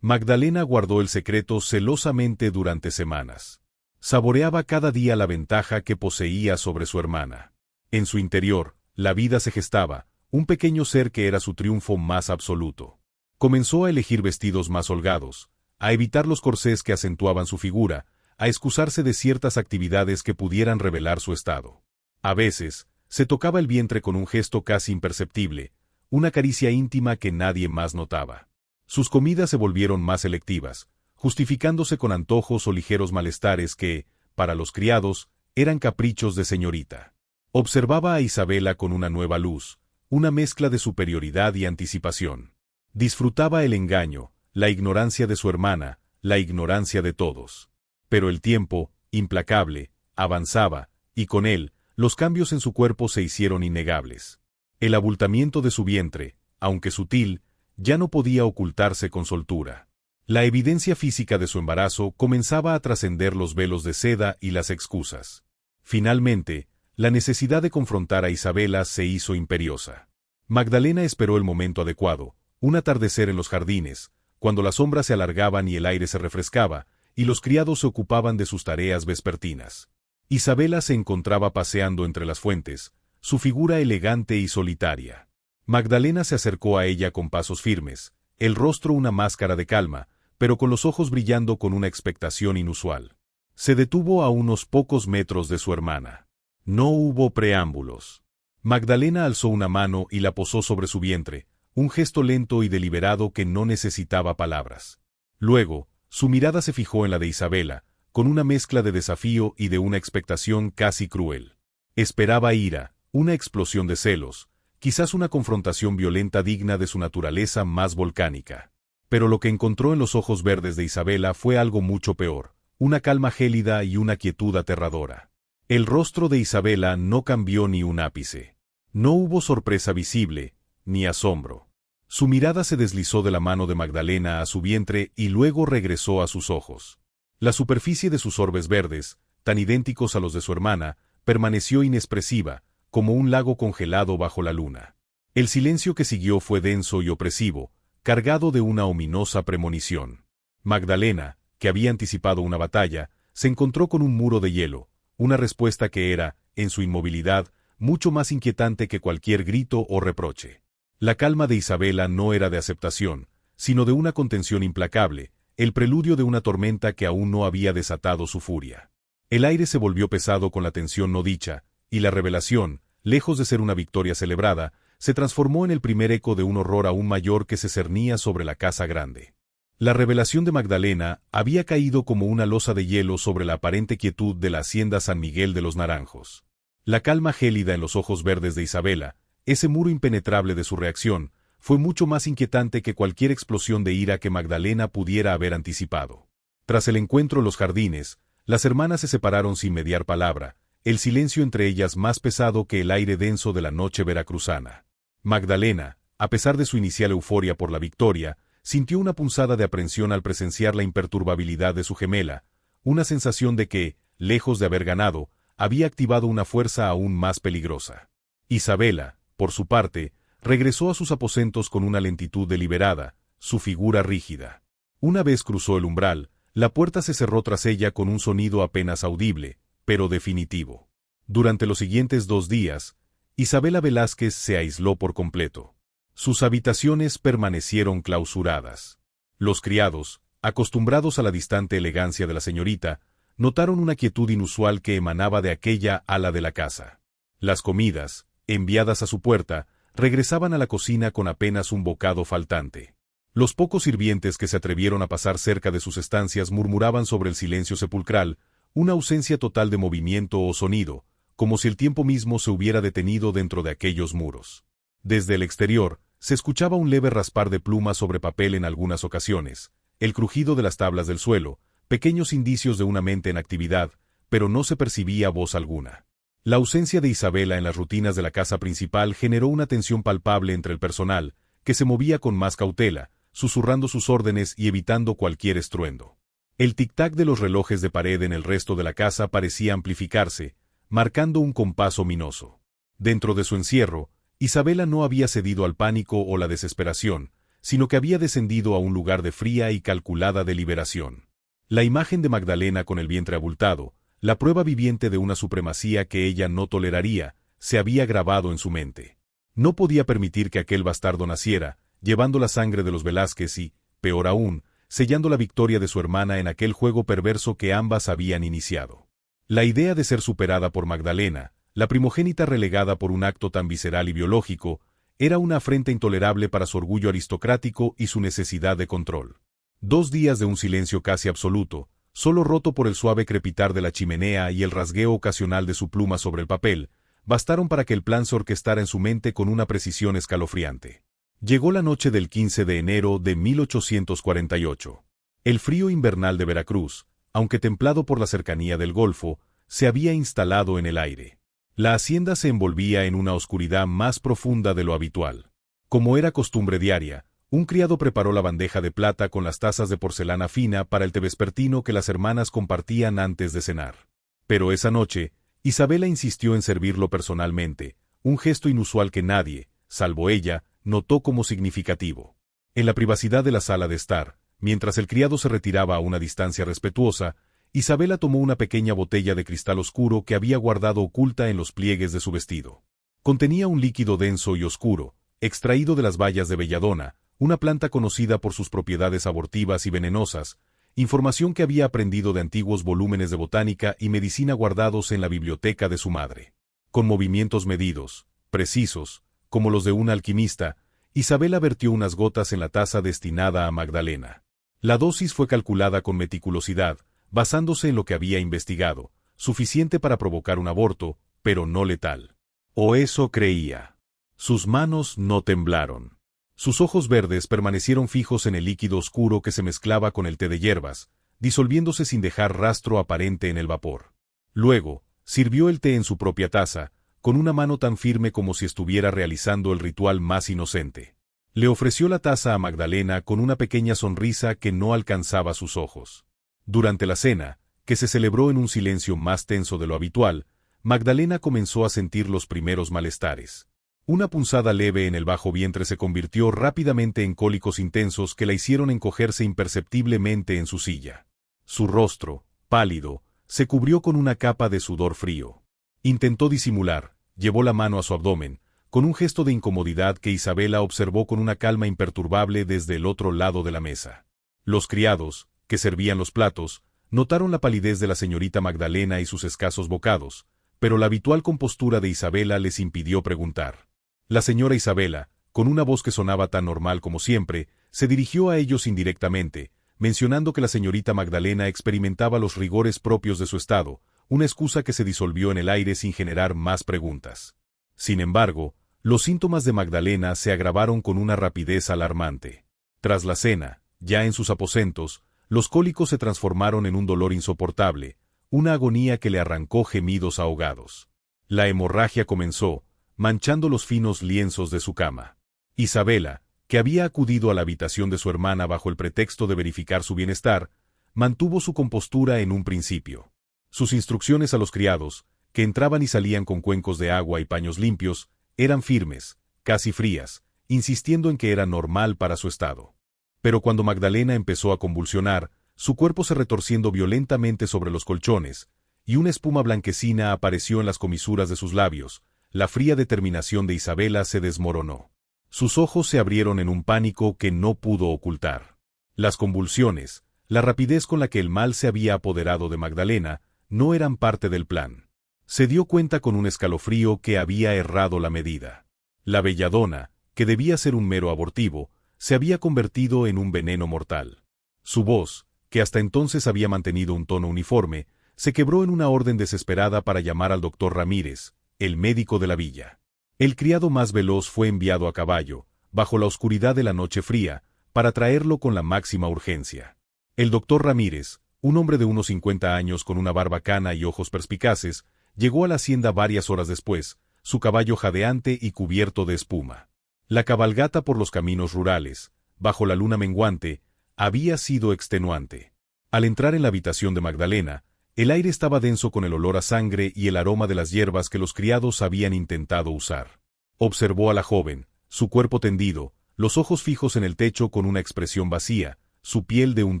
Magdalena guardó el secreto celosamente durante semanas. Saboreaba cada día la ventaja que poseía sobre su hermana. En su interior, la vida se gestaba, un pequeño ser que era su triunfo más absoluto. Comenzó a elegir vestidos más holgados, a evitar los corsés que acentuaban su figura, a excusarse de ciertas actividades que pudieran revelar su estado. A veces, se tocaba el vientre con un gesto casi imperceptible, una caricia íntima que nadie más notaba. Sus comidas se volvieron más selectivas, justificándose con antojos o ligeros malestares que, para los criados, eran caprichos de señorita. Observaba a Isabela con una nueva luz, una mezcla de superioridad y anticipación. Disfrutaba el engaño, la ignorancia de su hermana, la ignorancia de todos. Pero el tiempo, implacable, avanzaba, y con él, los cambios en su cuerpo se hicieron innegables. El abultamiento de su vientre, aunque sutil, ya no podía ocultarse con soltura. La evidencia física de su embarazo comenzaba a trascender los velos de seda y las excusas. Finalmente, la necesidad de confrontar a Isabela se hizo imperiosa. Magdalena esperó el momento adecuado, un atardecer en los jardines, cuando las sombras se alargaban y el aire se refrescaba, y los criados se ocupaban de sus tareas vespertinas. Isabela se encontraba paseando entre las fuentes, su figura elegante y solitaria. Magdalena se acercó a ella con pasos firmes, el rostro una máscara de calma, pero con los ojos brillando con una expectación inusual. Se detuvo a unos pocos metros de su hermana. No hubo preámbulos. Magdalena alzó una mano y la posó sobre su vientre, un gesto lento y deliberado que no necesitaba palabras. Luego, su mirada se fijó en la de Isabela, con una mezcla de desafío y de una expectación casi cruel. Esperaba ira, una explosión de celos, quizás una confrontación violenta digna de su naturaleza más volcánica. Pero lo que encontró en los ojos verdes de Isabela fue algo mucho peor, una calma gélida y una quietud aterradora. El rostro de Isabela no cambió ni un ápice. No hubo sorpresa visible, ni asombro. Su mirada se deslizó de la mano de Magdalena a su vientre y luego regresó a sus ojos. La superficie de sus orbes verdes, tan idénticos a los de su hermana, permaneció inexpresiva, como un lago congelado bajo la luna. El silencio que siguió fue denso y opresivo, cargado de una ominosa premonición. Magdalena, que había anticipado una batalla, se encontró con un muro de hielo, una respuesta que era, en su inmovilidad, mucho más inquietante que cualquier grito o reproche. La calma de Isabela no era de aceptación, sino de una contención implacable, el preludio de una tormenta que aún no había desatado su furia. El aire se volvió pesado con la tensión no dicha, y la revelación, lejos de ser una victoria celebrada, se transformó en el primer eco de un horror aún mayor que se cernía sobre la casa grande. La revelación de Magdalena había caído como una losa de hielo sobre la aparente quietud de la hacienda San Miguel de los Naranjos. La calma gélida en los ojos verdes de Isabela, ese muro impenetrable de su reacción, fue mucho más inquietante que cualquier explosión de ira que Magdalena pudiera haber anticipado. Tras el encuentro en los jardines, las hermanas se separaron sin mediar palabra, el silencio entre ellas más pesado que el aire denso de la noche veracruzana. Magdalena, a pesar de su inicial euforia por la victoria, sintió una punzada de aprensión al presenciar la imperturbabilidad de su gemela, una sensación de que, lejos de haber ganado, había activado una fuerza aún más peligrosa. Isabela, por su parte, regresó a sus aposentos con una lentitud deliberada, su figura rígida. Una vez cruzó el umbral, la puerta se cerró tras ella con un sonido apenas audible, pero definitivo. Durante los siguientes 2 días, Isabela Velázquez se aisló por completo. Sus habitaciones permanecieron clausuradas. Los criados, acostumbrados a la distante elegancia de la señorita, notaron una quietud inusual que emanaba de aquella ala de la casa. Las comidas, enviadas a su puerta, regresaban a la cocina con apenas un bocado faltante. Los pocos sirvientes que se atrevieron a pasar cerca de sus estancias murmuraban sobre el silencio sepulcral, una ausencia total de movimiento o sonido, como si el tiempo mismo se hubiera detenido dentro de aquellos muros. Desde el exterior, se escuchaba un leve raspar de plumas sobre papel en algunas ocasiones, el crujido de las tablas del suelo, pequeños indicios de una mente en actividad, pero no se percibía voz alguna. La ausencia de Isabela en las rutinas de la casa principal generó una tensión palpable entre el personal, que se movía con más cautela, susurrando sus órdenes y evitando cualquier estruendo. El tic-tac de los relojes de pared en el resto de la casa parecía amplificarse, marcando un compás ominoso. Dentro de su encierro, Isabela no había cedido al pánico o la desesperación, sino que había descendido a un lugar de fría y calculada deliberación. La imagen de Magdalena con el vientre abultado, la prueba viviente de una supremacía que ella no toleraría, se había grabado en su mente. No podía permitir que aquel bastardo naciera, llevando la sangre de los Velázquez y, peor aún, sellando la victoria de su hermana en aquel juego perverso que ambas habían iniciado. La idea de ser superada por Magdalena, la primogénita relegada por un acto tan visceral y biológico, era una afrenta intolerable para su orgullo aristocrático y su necesidad de control. 2 días de un silencio casi absoluto, solo roto por el suave crepitar de la chimenea y el rasgueo ocasional de su pluma sobre el papel, bastaron para que el plan se orquestara en su mente con una precisión escalofriante. Llegó la noche del 15 de enero de 1848. El frío invernal de Veracruz, aunque templado por la cercanía del Golfo, se había instalado en el aire. La hacienda se envolvía en una oscuridad más profunda de lo habitual. Como era costumbre diaria, un criado preparó la bandeja de plata con las tazas de porcelana fina para el té vespertino que las hermanas compartían antes de cenar. Pero esa noche, Isabela insistió en servirlo personalmente, un gesto inusual que nadie, salvo ella, notó como significativo. En la privacidad de la sala de estar, mientras el criado se retiraba a una distancia respetuosa, Isabela tomó una pequeña botella de cristal oscuro que había guardado oculta en los pliegues de su vestido. Contenía un líquido denso y oscuro, extraído de las bayas de belladona, una planta conocida por sus propiedades abortivas y venenosas, información que había aprendido de antiguos volúmenes de botánica y medicina guardados en la biblioteca de su madre. Con movimientos medidos, precisos, como los de un alquimista, Isabela vertió unas gotas en la taza destinada a Magdalena. La dosis fue calculada con meticulosidad, basándose en lo que había investigado, suficiente para provocar un aborto, pero no letal. O eso creía. Sus manos no temblaron. Sus ojos verdes permanecieron fijos en el líquido oscuro que se mezclaba con el té de hierbas, disolviéndose sin dejar rastro aparente en el vapor. Luego, sirvió el té en su propia taza, con una mano tan firme como si estuviera realizando el ritual más inocente. Le ofreció la taza a Magdalena con una pequeña sonrisa que no alcanzaba sus ojos. Durante la cena, que se celebró en un silencio más tenso de lo habitual, Magdalena comenzó a sentir los primeros malestares. Una punzada leve en el bajo vientre se convirtió rápidamente en cólicos intensos que la hicieron encogerse imperceptiblemente en su silla. Su rostro, pálido, se cubrió con una capa de sudor frío. Intentó disimular, llevó la mano a su abdomen, con un gesto de incomodidad que Isabela observó con una calma imperturbable desde el otro lado de la mesa. Los criados, que servían los platos, notaron la palidez de la señorita Magdalena y sus escasos bocados, pero la habitual compostura de Isabela les impidió preguntar. La señora Isabela, con una voz que sonaba tan normal como siempre, se dirigió a ellos indirectamente, mencionando que la señorita Magdalena experimentaba los rigores propios de su estado, una excusa que se disolvió en el aire sin generar más preguntas. Sin embargo, los síntomas de Magdalena se agravaron con una rapidez alarmante. Tras la cena, ya en sus aposentos, los cólicos se transformaron en un dolor insoportable, una agonía que le arrancó gemidos ahogados. La hemorragia comenzó, manchando los finos lienzos de su cama. Isabela, que había acudido a la habitación de su hermana bajo el pretexto de verificar su bienestar, mantuvo su compostura en un principio. Sus instrucciones a los criados, que entraban y salían con cuencos de agua y paños limpios, eran firmes, casi frías, insistiendo en que era normal para su estado. Pero cuando Magdalena empezó a convulsionar, su cuerpo se retorciendo violentamente sobre los colchones, y una espuma blanquecina apareció en las comisuras de sus labios, la fría determinación de Isabela se desmoronó. Sus ojos se abrieron en un pánico que no pudo ocultar. Las convulsiones, la rapidez con la que el mal se había apoderado de Magdalena, no eran parte del plan. Se dio cuenta con un escalofrío que había errado la medida. La belladona, que debía ser un mero abortivo, se había convertido en un veneno mortal. Su voz, que hasta entonces había mantenido un tono uniforme, se quebró en una orden desesperada para llamar al doctor Ramírez, el médico de la villa. El criado más veloz fue enviado a caballo, bajo la oscuridad de la noche fría, para traerlo con la máxima urgencia. El doctor Ramírez, un hombre de unos 50 años con una barba cana y ojos perspicaces, llegó a la hacienda varias horas después, su caballo jadeante y cubierto de espuma. La cabalgata por los caminos rurales, bajo la luna menguante, había sido extenuante. Al entrar en la habitación de Magdalena, el aire estaba denso con el olor a sangre y el aroma de las hierbas que los criados habían intentado usar. Observó a la joven, su cuerpo tendido, los ojos fijos en el techo con una expresión vacía, su piel de un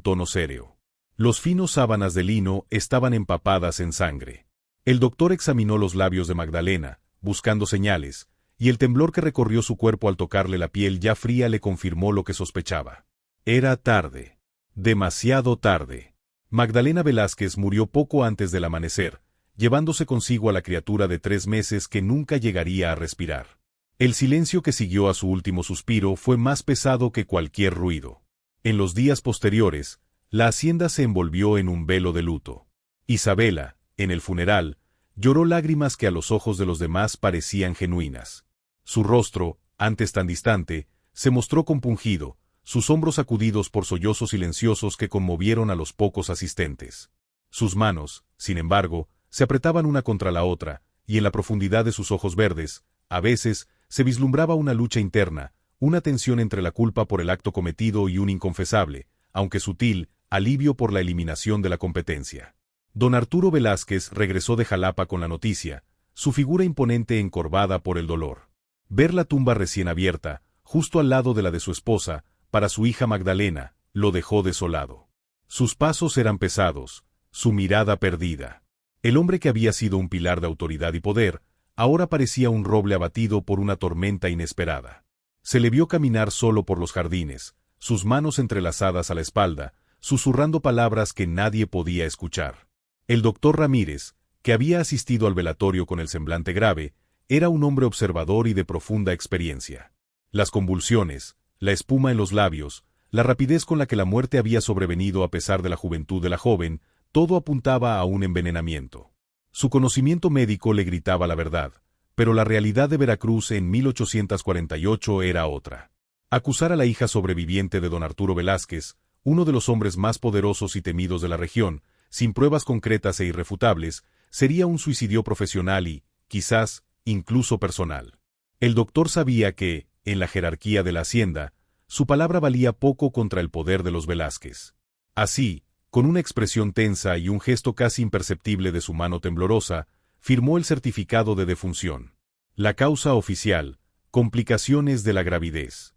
tono séreo. Los finos sábanas de lino estaban empapadas en sangre. El doctor examinó los labios de Magdalena, buscando señales, y el temblor que recorrió su cuerpo al tocarle la piel ya fría le confirmó lo que sospechaba. Era tarde. Demasiado tarde. Magdalena Velázquez murió poco antes del amanecer, llevándose consigo a la criatura de 3 meses que nunca llegaría a respirar. El silencio que siguió a su último suspiro fue más pesado que cualquier ruido. En los días posteriores, la hacienda se envolvió en un velo de luto. Isabela, en el funeral, lloró lágrimas que a los ojos de los demás parecían genuinas. Su rostro, antes tan distante, se mostró compungido, sus hombros sacudidos por sollozos silenciosos que conmovieron a los pocos asistentes. Sus manos, sin embargo, se apretaban una contra la otra, y en la profundidad de sus ojos verdes, a veces, se vislumbraba una lucha interna, una tensión entre la culpa por el acto cometido y un inconfesable, aunque sutil, alivio por la eliminación de la competencia. Don Arturo Velázquez regresó de Jalapa con la noticia, su figura imponente encorvada por el dolor. Ver la tumba recién abierta, justo al lado de la de su esposa, para su hija Magdalena, lo dejó desolado. Sus pasos eran pesados, su mirada perdida. El hombre que había sido un pilar de autoridad y poder, ahora parecía un roble abatido por una tormenta inesperada. Se le vio caminar solo por los jardines, sus manos entrelazadas a la espalda, susurrando palabras que nadie podía escuchar. El doctor Ramírez, que había asistido al velatorio con el semblante grave, era un hombre observador y de profunda experiencia. Las convulsiones, la espuma en los labios, la rapidez con la que la muerte había sobrevenido a pesar de la juventud de la joven, todo apuntaba a un envenenamiento. Su conocimiento médico le gritaba la verdad, pero la realidad de Veracruz en 1848 era otra. Acusar a la hija sobreviviente de don Arturo Velázquez, uno de los hombres más poderosos y temidos de la región, sin pruebas concretas e irrefutables, sería un suicidio profesional y, quizás, incluso personal. El doctor sabía que, en la jerarquía de la hacienda, su palabra valía poco contra el poder de los Velázquez. Así, con una expresión tensa y un gesto casi imperceptible de su mano temblorosa, firmó el certificado de defunción. La causa oficial: complicaciones de la gravidez.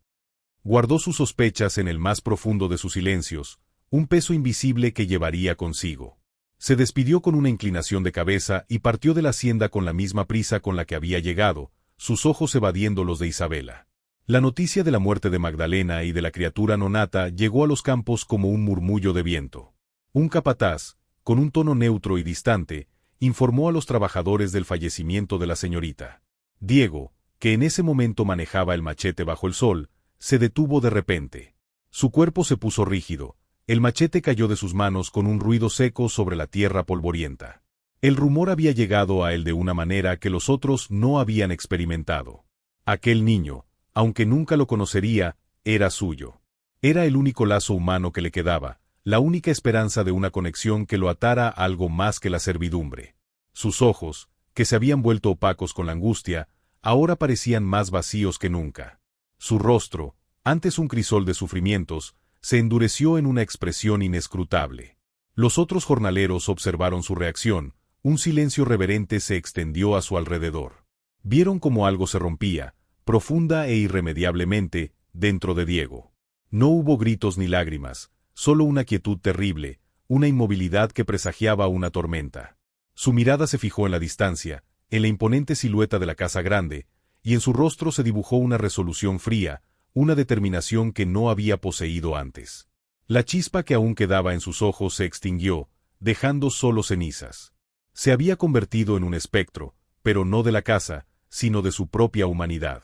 Guardó sus sospechas en el más profundo de sus silencios, un peso invisible que llevaría consigo. Se despidió con una inclinación de cabeza y partió de la hacienda con la misma prisa con la que había llegado, sus ojos evadiendo los de Isabela. La noticia de la muerte de Magdalena y de la criatura nonata llegó a los campos como un murmullo de viento. Un capataz, con un tono neutro y distante, informó a los trabajadores del fallecimiento de la señorita. Diego, que en ese momento manejaba el machete bajo el sol, se detuvo de repente. Su cuerpo se puso rígido, el machete cayó de sus manos con un ruido seco sobre la tierra polvorienta. El rumor había llegado a él de una manera que los otros no habían experimentado. Aquel niño, aunque nunca lo conocería, era suyo. Era el único lazo humano que le quedaba, la única esperanza de una conexión que lo atara a algo más que la servidumbre. Sus ojos, que se habían vuelto opacos con la angustia, ahora parecían más vacíos que nunca. Su rostro, antes un crisol de sufrimientos, se endureció en una expresión inescrutable. Los otros jornaleros observaron su reacción, un silencio reverente se extendió a su alrededor. Vieron cómo algo se rompía, profunda e irremediablemente, dentro de Diego. No hubo gritos ni lágrimas, solo una quietud terrible, una inmovilidad que presagiaba una tormenta. Su mirada se fijó en la distancia, en la imponente silueta de la casa grande, y en su rostro se dibujó una resolución fría, una determinación que no había poseído antes. La chispa que aún quedaba en sus ojos se extinguió, dejando solo cenizas. Se había convertido en un espectro, pero no de la casa, sino de su propia humanidad.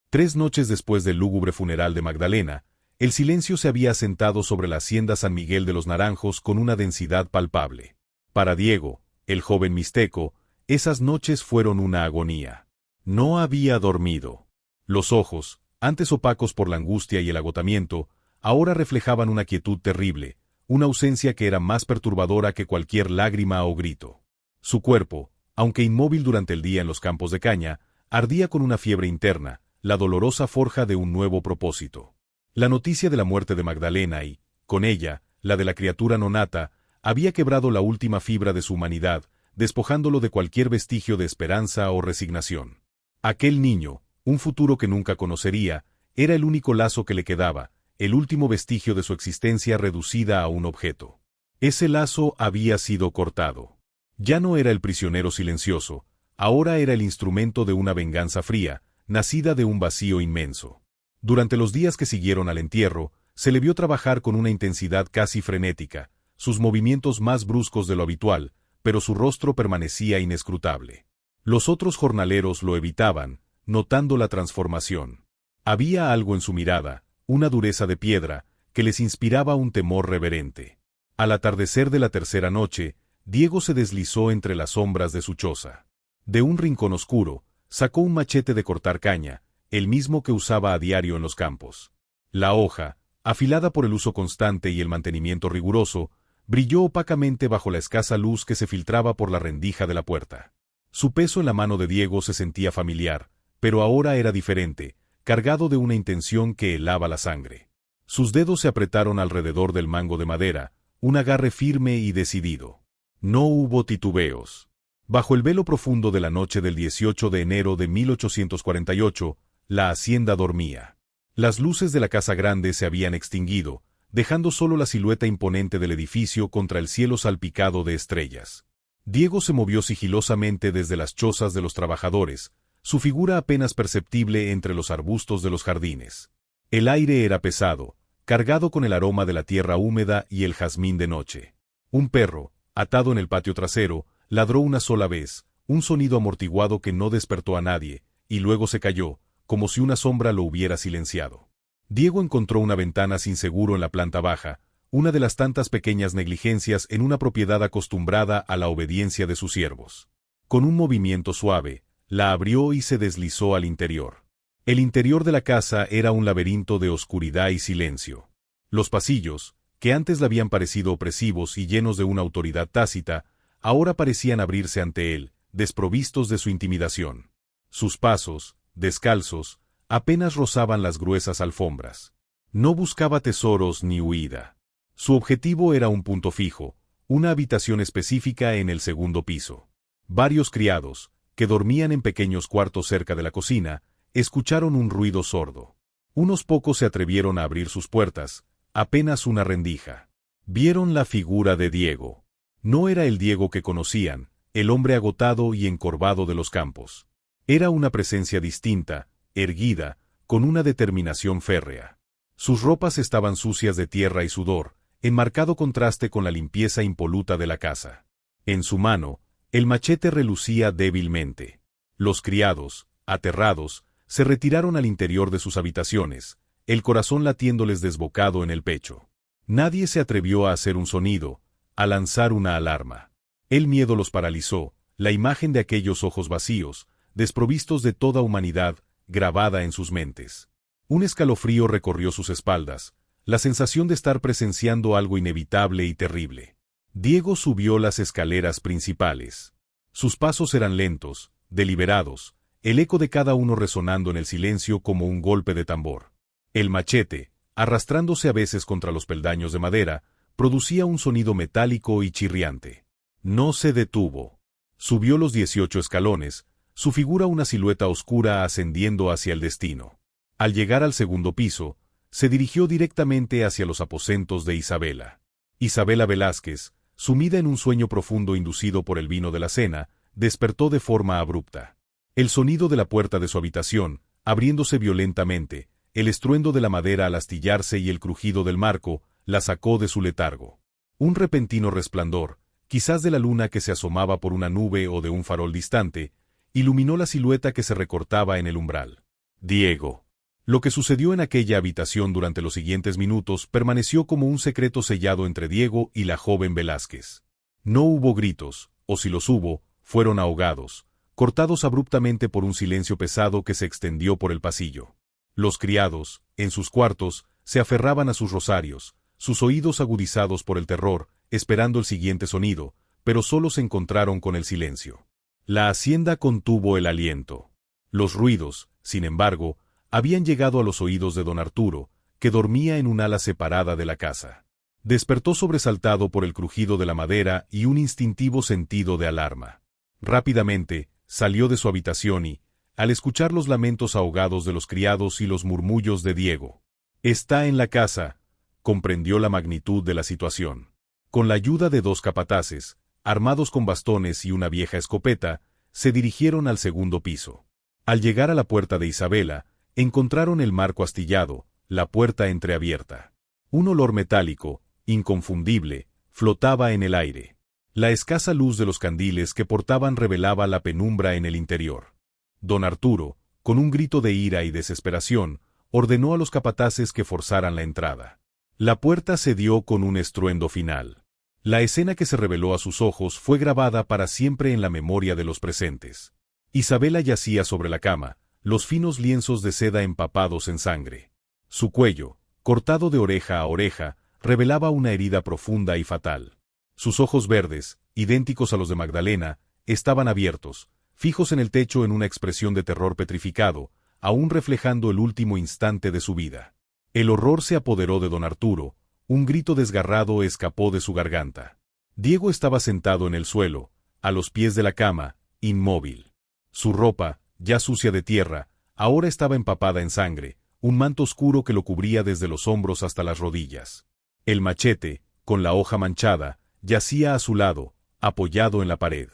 3 noches después del lúgubre funeral de Magdalena, el silencio se había asentado sobre la hacienda San Miguel de los Naranjos con una densidad palpable. Para Diego, el joven mixteco, esas noches fueron una agonía. No había dormido. Los ojos, antes opacos por la angustia y el agotamiento, ahora reflejaban una quietud terrible, una ausencia que era más perturbadora que cualquier lágrima o grito. Su cuerpo, aunque inmóvil durante el día en los campos de caña, ardía con una fiebre interna, la dolorosa forja de un nuevo propósito. La noticia de la muerte de Magdalena y, con ella, la de la criatura nonata, había quebrado la última fibra de su humanidad, despojándolo de cualquier vestigio de esperanza o resignación. Aquel niño, un futuro que nunca conocería, era el único lazo que le quedaba, el último vestigio de su existencia reducida a un objeto. Ese lazo había sido cortado. Ya no era el prisionero silencioso, ahora era el instrumento de una venganza fría, nacida de un vacío inmenso. Durante los días que siguieron al entierro, se le vio trabajar con una intensidad casi frenética, sus movimientos más bruscos de lo habitual, pero su rostro permanecía inescrutable. Los otros jornaleros lo evitaban, notando la transformación. Había algo en su mirada, una dureza de piedra, que les inspiraba un temor reverente. Al atardecer de la tercera noche, Diego se deslizó entre las sombras de su choza. De un rincón oscuro, sacó un machete de cortar caña, el mismo que usaba a diario en los campos. La hoja, afilada por el uso constante y el mantenimiento riguroso, brilló opacamente bajo la escasa luz que se filtraba por la rendija de la puerta. Su peso en la mano de Diego se sentía familiar, pero ahora era diferente, cargado de una intención que helaba la sangre. Sus dedos se apretaron alrededor del mango de madera, un agarre firme y decidido. No hubo titubeos. Bajo el velo profundo de la noche del 18 de enero de 1848, la hacienda dormía. Las luces de la casa grande se habían extinguido, dejando solo la silueta imponente del edificio contra el cielo salpicado de estrellas. Diego se movió sigilosamente desde las chozas de los trabajadores, su figura apenas perceptible entre los arbustos de los jardines. El aire era pesado, cargado con el aroma de la tierra húmeda y el jazmín de noche. Un perro, atado en el patio trasero, ladró una sola vez, un sonido amortiguado que no despertó a nadie, y luego se calló, como si una sombra lo hubiera silenciado. Diego encontró una ventana sin seguro en la planta baja, una de las tantas pequeñas negligencias en una propiedad acostumbrada a la obediencia de sus siervos. Con un movimiento suave, la abrió y se deslizó al interior. El interior de la casa era un laberinto de oscuridad y silencio. Los pasillos, que antes le habían parecido opresivos y llenos de una autoridad tácita, ahora parecían abrirse ante él, desprovistos de su intimidación. Sus pasos, descalzos, apenas rozaban las gruesas alfombras. No buscaba tesoros ni huida. Su objetivo era un punto fijo, una habitación específica en el segundo piso. Varios criados, que dormían en pequeños cuartos cerca de la cocina, escucharon un ruido sordo. Unos pocos se atrevieron a abrir sus puertas, apenas una rendija. Vieron la figura de Diego. No era el Diego que conocían, el hombre agotado y encorvado de los campos. Era una presencia distinta, erguida, con una determinación férrea. Sus ropas estaban sucias de tierra y sudor, en marcado contraste con la limpieza impoluta de la casa. En su mano, el machete relucía débilmente. Los criados, aterrados, se retiraron al interior de sus habitaciones, el corazón latiéndoles desbocado en el pecho. Nadie se atrevió a hacer un sonido, a lanzar una alarma. El miedo los paralizó, la imagen de aquellos ojos vacíos, desprovistos de toda humanidad, grabada en sus mentes. Un escalofrío recorrió sus espaldas, la sensación de estar presenciando algo inevitable y terrible. Diego subió las escaleras principales. Sus pasos eran lentos, deliberados, el eco de cada uno resonando en el silencio como un golpe de tambor. El machete, arrastrándose a veces contra los peldaños de madera, producía un sonido metálico y chirriante. No se detuvo. Subió los 18 escalones, su figura una silueta oscura ascendiendo hacia el destino. Al llegar al segundo piso, se dirigió directamente hacia los aposentos de Isabela. Isabela Velázquez, sumida en un sueño profundo inducido por el vino de la cena, despertó de forma abrupta. El sonido de la puerta de su habitación, abriéndose violentamente, el estruendo de la madera al astillarse y el crujido del marco, la sacó de su letargo. Un repentino resplandor, quizás de la luna que se asomaba por una nube o de un farol distante, iluminó la silueta que se recortaba en el umbral. Diego. Lo que sucedió en aquella habitación durante los siguientes minutos permaneció como un secreto sellado entre Diego y la joven Velázquez. No hubo gritos, o si los hubo, fueron ahogados, cortados abruptamente por un silencio pesado que se extendió por el pasillo. Los criados, en sus cuartos, se aferraban a sus rosarios, sus oídos agudizados por el terror, esperando el siguiente sonido, pero solo se encontraron con el silencio. La hacienda contuvo el aliento. Los ruidos, sin embargo, habían llegado a los oídos de don Arturo, que dormía en un ala separada de la casa. Despertó sobresaltado por el crujido de la madera y un instintivo sentido de alarma. Rápidamente, salió de su habitación y, al escuchar los lamentos ahogados de los criados y los murmullos de Diego, «Está en la casa», comprendió la magnitud de la situación. Con la ayuda de 2 capataces, armados con bastones y una vieja escopeta, se dirigieron al segundo piso. Al llegar a la puerta de Isabela, encontraron el marco astillado, la puerta entreabierta. Un olor metálico, inconfundible, flotaba en el aire. La escasa luz de los candiles que portaban revelaba la penumbra en el interior. Don Arturo, con un grito de ira y desesperación, ordenó a los capataces que forzaran la entrada. La puerta cedió con un estruendo final. La escena que se reveló a sus ojos fue grabada para siempre en la memoria de los presentes. Isabela yacía sobre la cama, los finos lienzos de seda empapados en sangre. Su cuello, cortado de oreja a oreja, revelaba una herida profunda y fatal. Sus ojos verdes, idénticos a los de Magdalena, estaban abiertos, fijos en el techo en una expresión de terror petrificado, aún reflejando el último instante de su vida. El horror se apoderó de don Arturo, un grito desgarrado escapó de su garganta. Diego estaba sentado en el suelo, a los pies de la cama, inmóvil. Su ropa, ya sucia de tierra, ahora estaba empapada en sangre, un manto oscuro que lo cubría desde los hombros hasta las rodillas. El machete, con la hoja manchada, yacía a su lado, apoyado en la pared.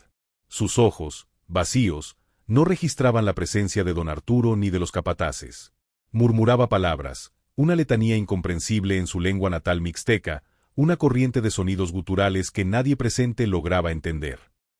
Sus ojos, vacíos, no registraban la presencia de don Arturo ni de los capataces. Murmuraba palabras, una letanía incomprensible en su lengua natal mixteca, una corriente de sonidos guturales que nadie presente lograba entender.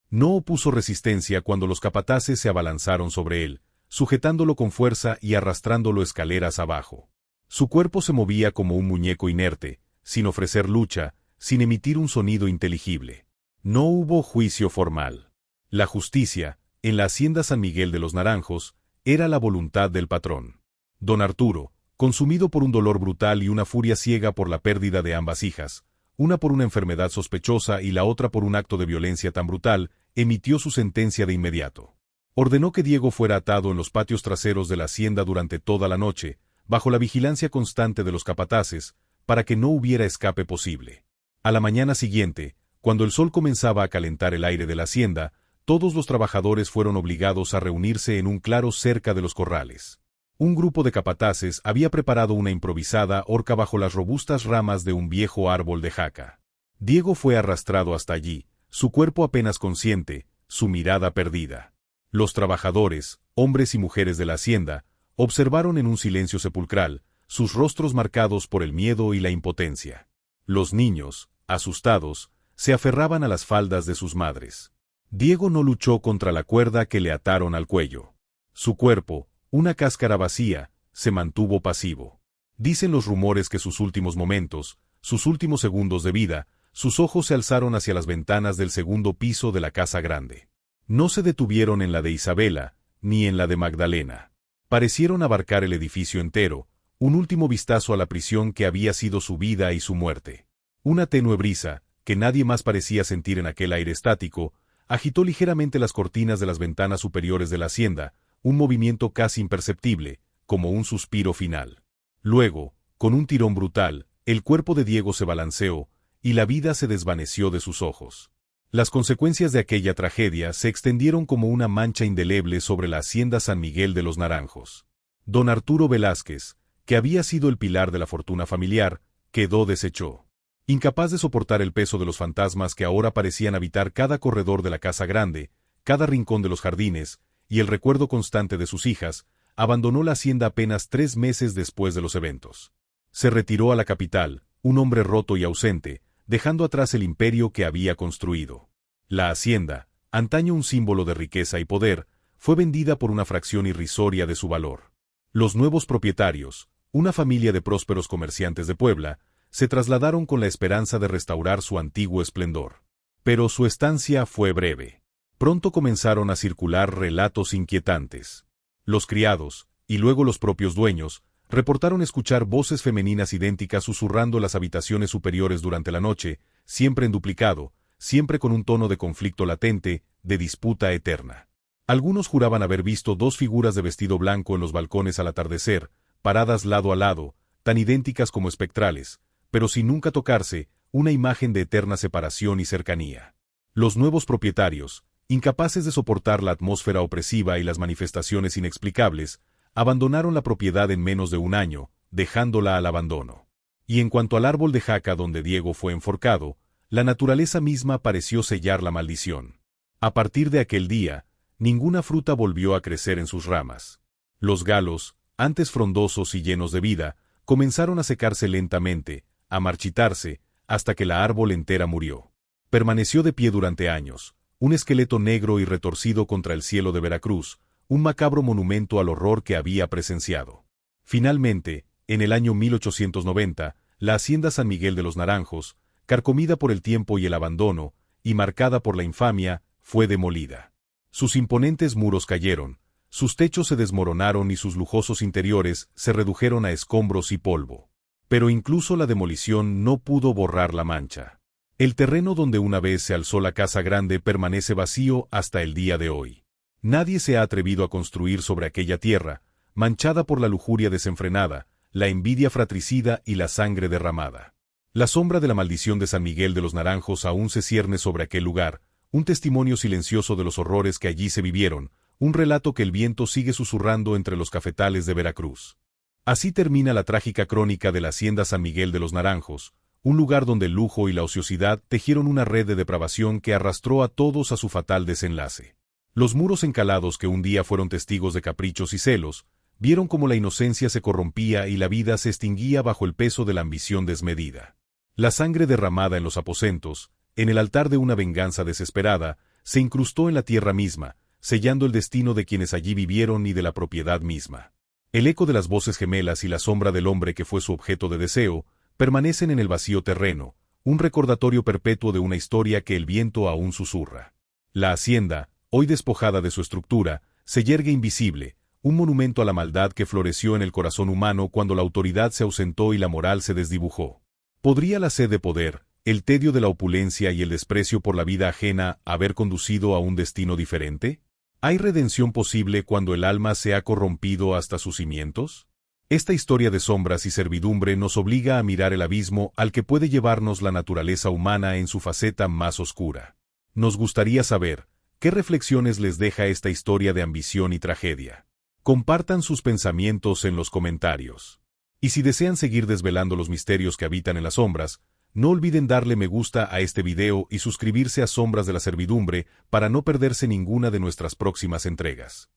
No opuso resistencia cuando los capataces se abalanzaron sobre él, sujetándolo con fuerza y arrastrándolo escaleras abajo. Su cuerpo se movía como un muñeco inerte, sin ofrecer lucha, sin emitir un sonido inteligible. No hubo juicio formal. La justicia, en la hacienda San Miguel de los Naranjos, era la voluntad del patrón. Don Arturo, consumido por un dolor brutal y una furia ciega por la pérdida de ambas hijas, una por una enfermedad sospechosa y la otra por un acto de violencia tan brutal, emitió su sentencia de inmediato. Ordenó que Diego fuera atado en los patios traseros de la hacienda durante toda la noche, bajo la vigilancia constante de los capataces, para que no hubiera escape posible. A la mañana siguiente, cuando el sol comenzaba a calentar el aire de la hacienda, todos los trabajadores fueron obligados a reunirse en un claro cerca de los corrales. Un grupo de capataces había preparado una improvisada horca bajo las robustas ramas de un viejo árbol de jaca. Diego fue arrastrado hasta allí, su cuerpo apenas consciente, su mirada perdida. Los trabajadores, hombres y mujeres de la hacienda, observaron en un silencio sepulcral, sus rostros marcados por el miedo y la impotencia. Los niños, asustados, se aferraban a las faldas de sus madres. Diego no luchó contra la cuerda que le ataron al cuello. Su cuerpo, una cáscara vacía, se mantuvo pasivo. Dicen los rumores que sus últimos momentos, sus últimos segundos de vida, sus ojos se alzaron hacia las ventanas del segundo piso de la casa grande. No se detuvieron en la de Isabela, ni en la de Magdalena. Parecieron abarcar el edificio entero, un último vistazo a la prisión que había sido su vida y su muerte. Una tenue brisa, que nadie más parecía sentir en aquel aire estático, agitó ligeramente las cortinas de las ventanas superiores de la hacienda, un movimiento casi imperceptible, como un suspiro final. Luego, con un tirón brutal, el cuerpo de Diego se balanceó, y la vida se desvaneció de sus ojos. Las consecuencias de aquella tragedia se extendieron como una mancha indeleble sobre la hacienda San Miguel de los Naranjos. Don Arturo Velázquez, que había sido el pilar de la fortuna familiar, quedó deshecho. Incapaz de soportar el peso de los fantasmas que ahora parecían habitar cada corredor de la casa grande, cada rincón de los jardines, y el recuerdo constante de sus hijas, abandonó la hacienda apenas 3 meses después de los eventos. Se retiró a la capital, un hombre roto y ausente, dejando atrás el imperio que había construido. La hacienda, antaño un símbolo de riqueza y poder, fue vendida por una fracción irrisoria de su valor. Los nuevos propietarios, una familia de prósperos comerciantes de Puebla, se trasladaron con la esperanza de restaurar su antiguo esplendor. Pero su estancia fue breve. Pronto comenzaron a circular relatos inquietantes. Los criados, y luego los propios dueños, reportaron escuchar voces femeninas idénticas susurrando las habitaciones superiores durante la noche, siempre en duplicado, siempre con un tono de conflicto latente, de disputa eterna. Algunos juraban haber visto 2 figuras de vestido blanco en los balcones al atardecer, paradas lado a lado, tan idénticas como espectrales, pero sin nunca tocarse, una imagen de eterna separación y cercanía. Los nuevos propietarios, incapaces de soportar la atmósfera opresiva y las manifestaciones inexplicables, abandonaron la propiedad en menos de un año, dejándola al abandono. Y en cuanto al árbol de jaca donde Diego fue enforcado, la naturaleza misma pareció sellar la maldición. A partir de aquel día, ninguna fruta volvió a crecer en sus ramas. Los galos, antes frondosos y llenos de vida, comenzaron a secarse lentamente, a marchitarse, hasta que la árbol entera murió. Permaneció de pie durante años, un esqueleto negro y retorcido contra el cielo de Veracruz, un macabro monumento al horror que había presenciado. Finalmente, en el año 1890, la hacienda San Miguel de los Naranjos, carcomida por el tiempo y el abandono, y marcada por la infamia, fue demolida. Sus imponentes muros cayeron, sus techos se desmoronaron y sus lujosos interiores se redujeron a escombros y polvo. Pero incluso la demolición no pudo borrar la mancha. El terreno donde una vez se alzó la casa grande permanece vacío hasta el día de hoy. Nadie se ha atrevido a construir sobre aquella tierra, manchada por la lujuria desenfrenada, la envidia fratricida y la sangre derramada. La sombra de la maldición de San Miguel de los Naranjos aún se cierne sobre aquel lugar, un testimonio silencioso de los horrores que allí se vivieron, un relato que el viento sigue susurrando entre los cafetales de Veracruz. Así termina la trágica crónica de la hacienda San Miguel de los Naranjos, un lugar donde el lujo y la ociosidad tejieron una red de depravación que arrastró a todos a su fatal desenlace. Los muros encalados que un día fueron testigos de caprichos y celos, vieron cómo la inocencia se corrompía y la vida se extinguía bajo el peso de la ambición desmedida. La sangre derramada en los aposentos, en el altar de una venganza desesperada, se incrustó en la tierra misma, sellando el destino de quienes allí vivieron y de la propiedad misma. El eco de las voces gemelas y la sombra del hombre que fue su objeto de deseo, permanecen en el vacío terreno, un recordatorio perpetuo de una historia que el viento aún susurra. La hacienda, hoy despojada de su estructura, se yergue invisible, un monumento a la maldad que floreció en el corazón humano cuando la autoridad se ausentó y la moral se desdibujó. ¿Podría la sed de poder, el tedio de la opulencia y el desprecio por la vida ajena haber conducido a un destino diferente? ¿Hay redención posible cuando el alma se ha corrompido hasta sus cimientos? Esta historia de sombras y servidumbre nos obliga a mirar el abismo al que puede llevarnos la naturaleza humana en su faceta más oscura. Nos gustaría saber, ¿qué reflexiones les deja esta historia de ambición y tragedia? Compartan sus pensamientos en los comentarios. Y si desean seguir desvelando los misterios que habitan en las sombras, no olviden darle me gusta a este video y suscribirse a Sombras de la Servidumbre para no perderse ninguna de nuestras próximas entregas.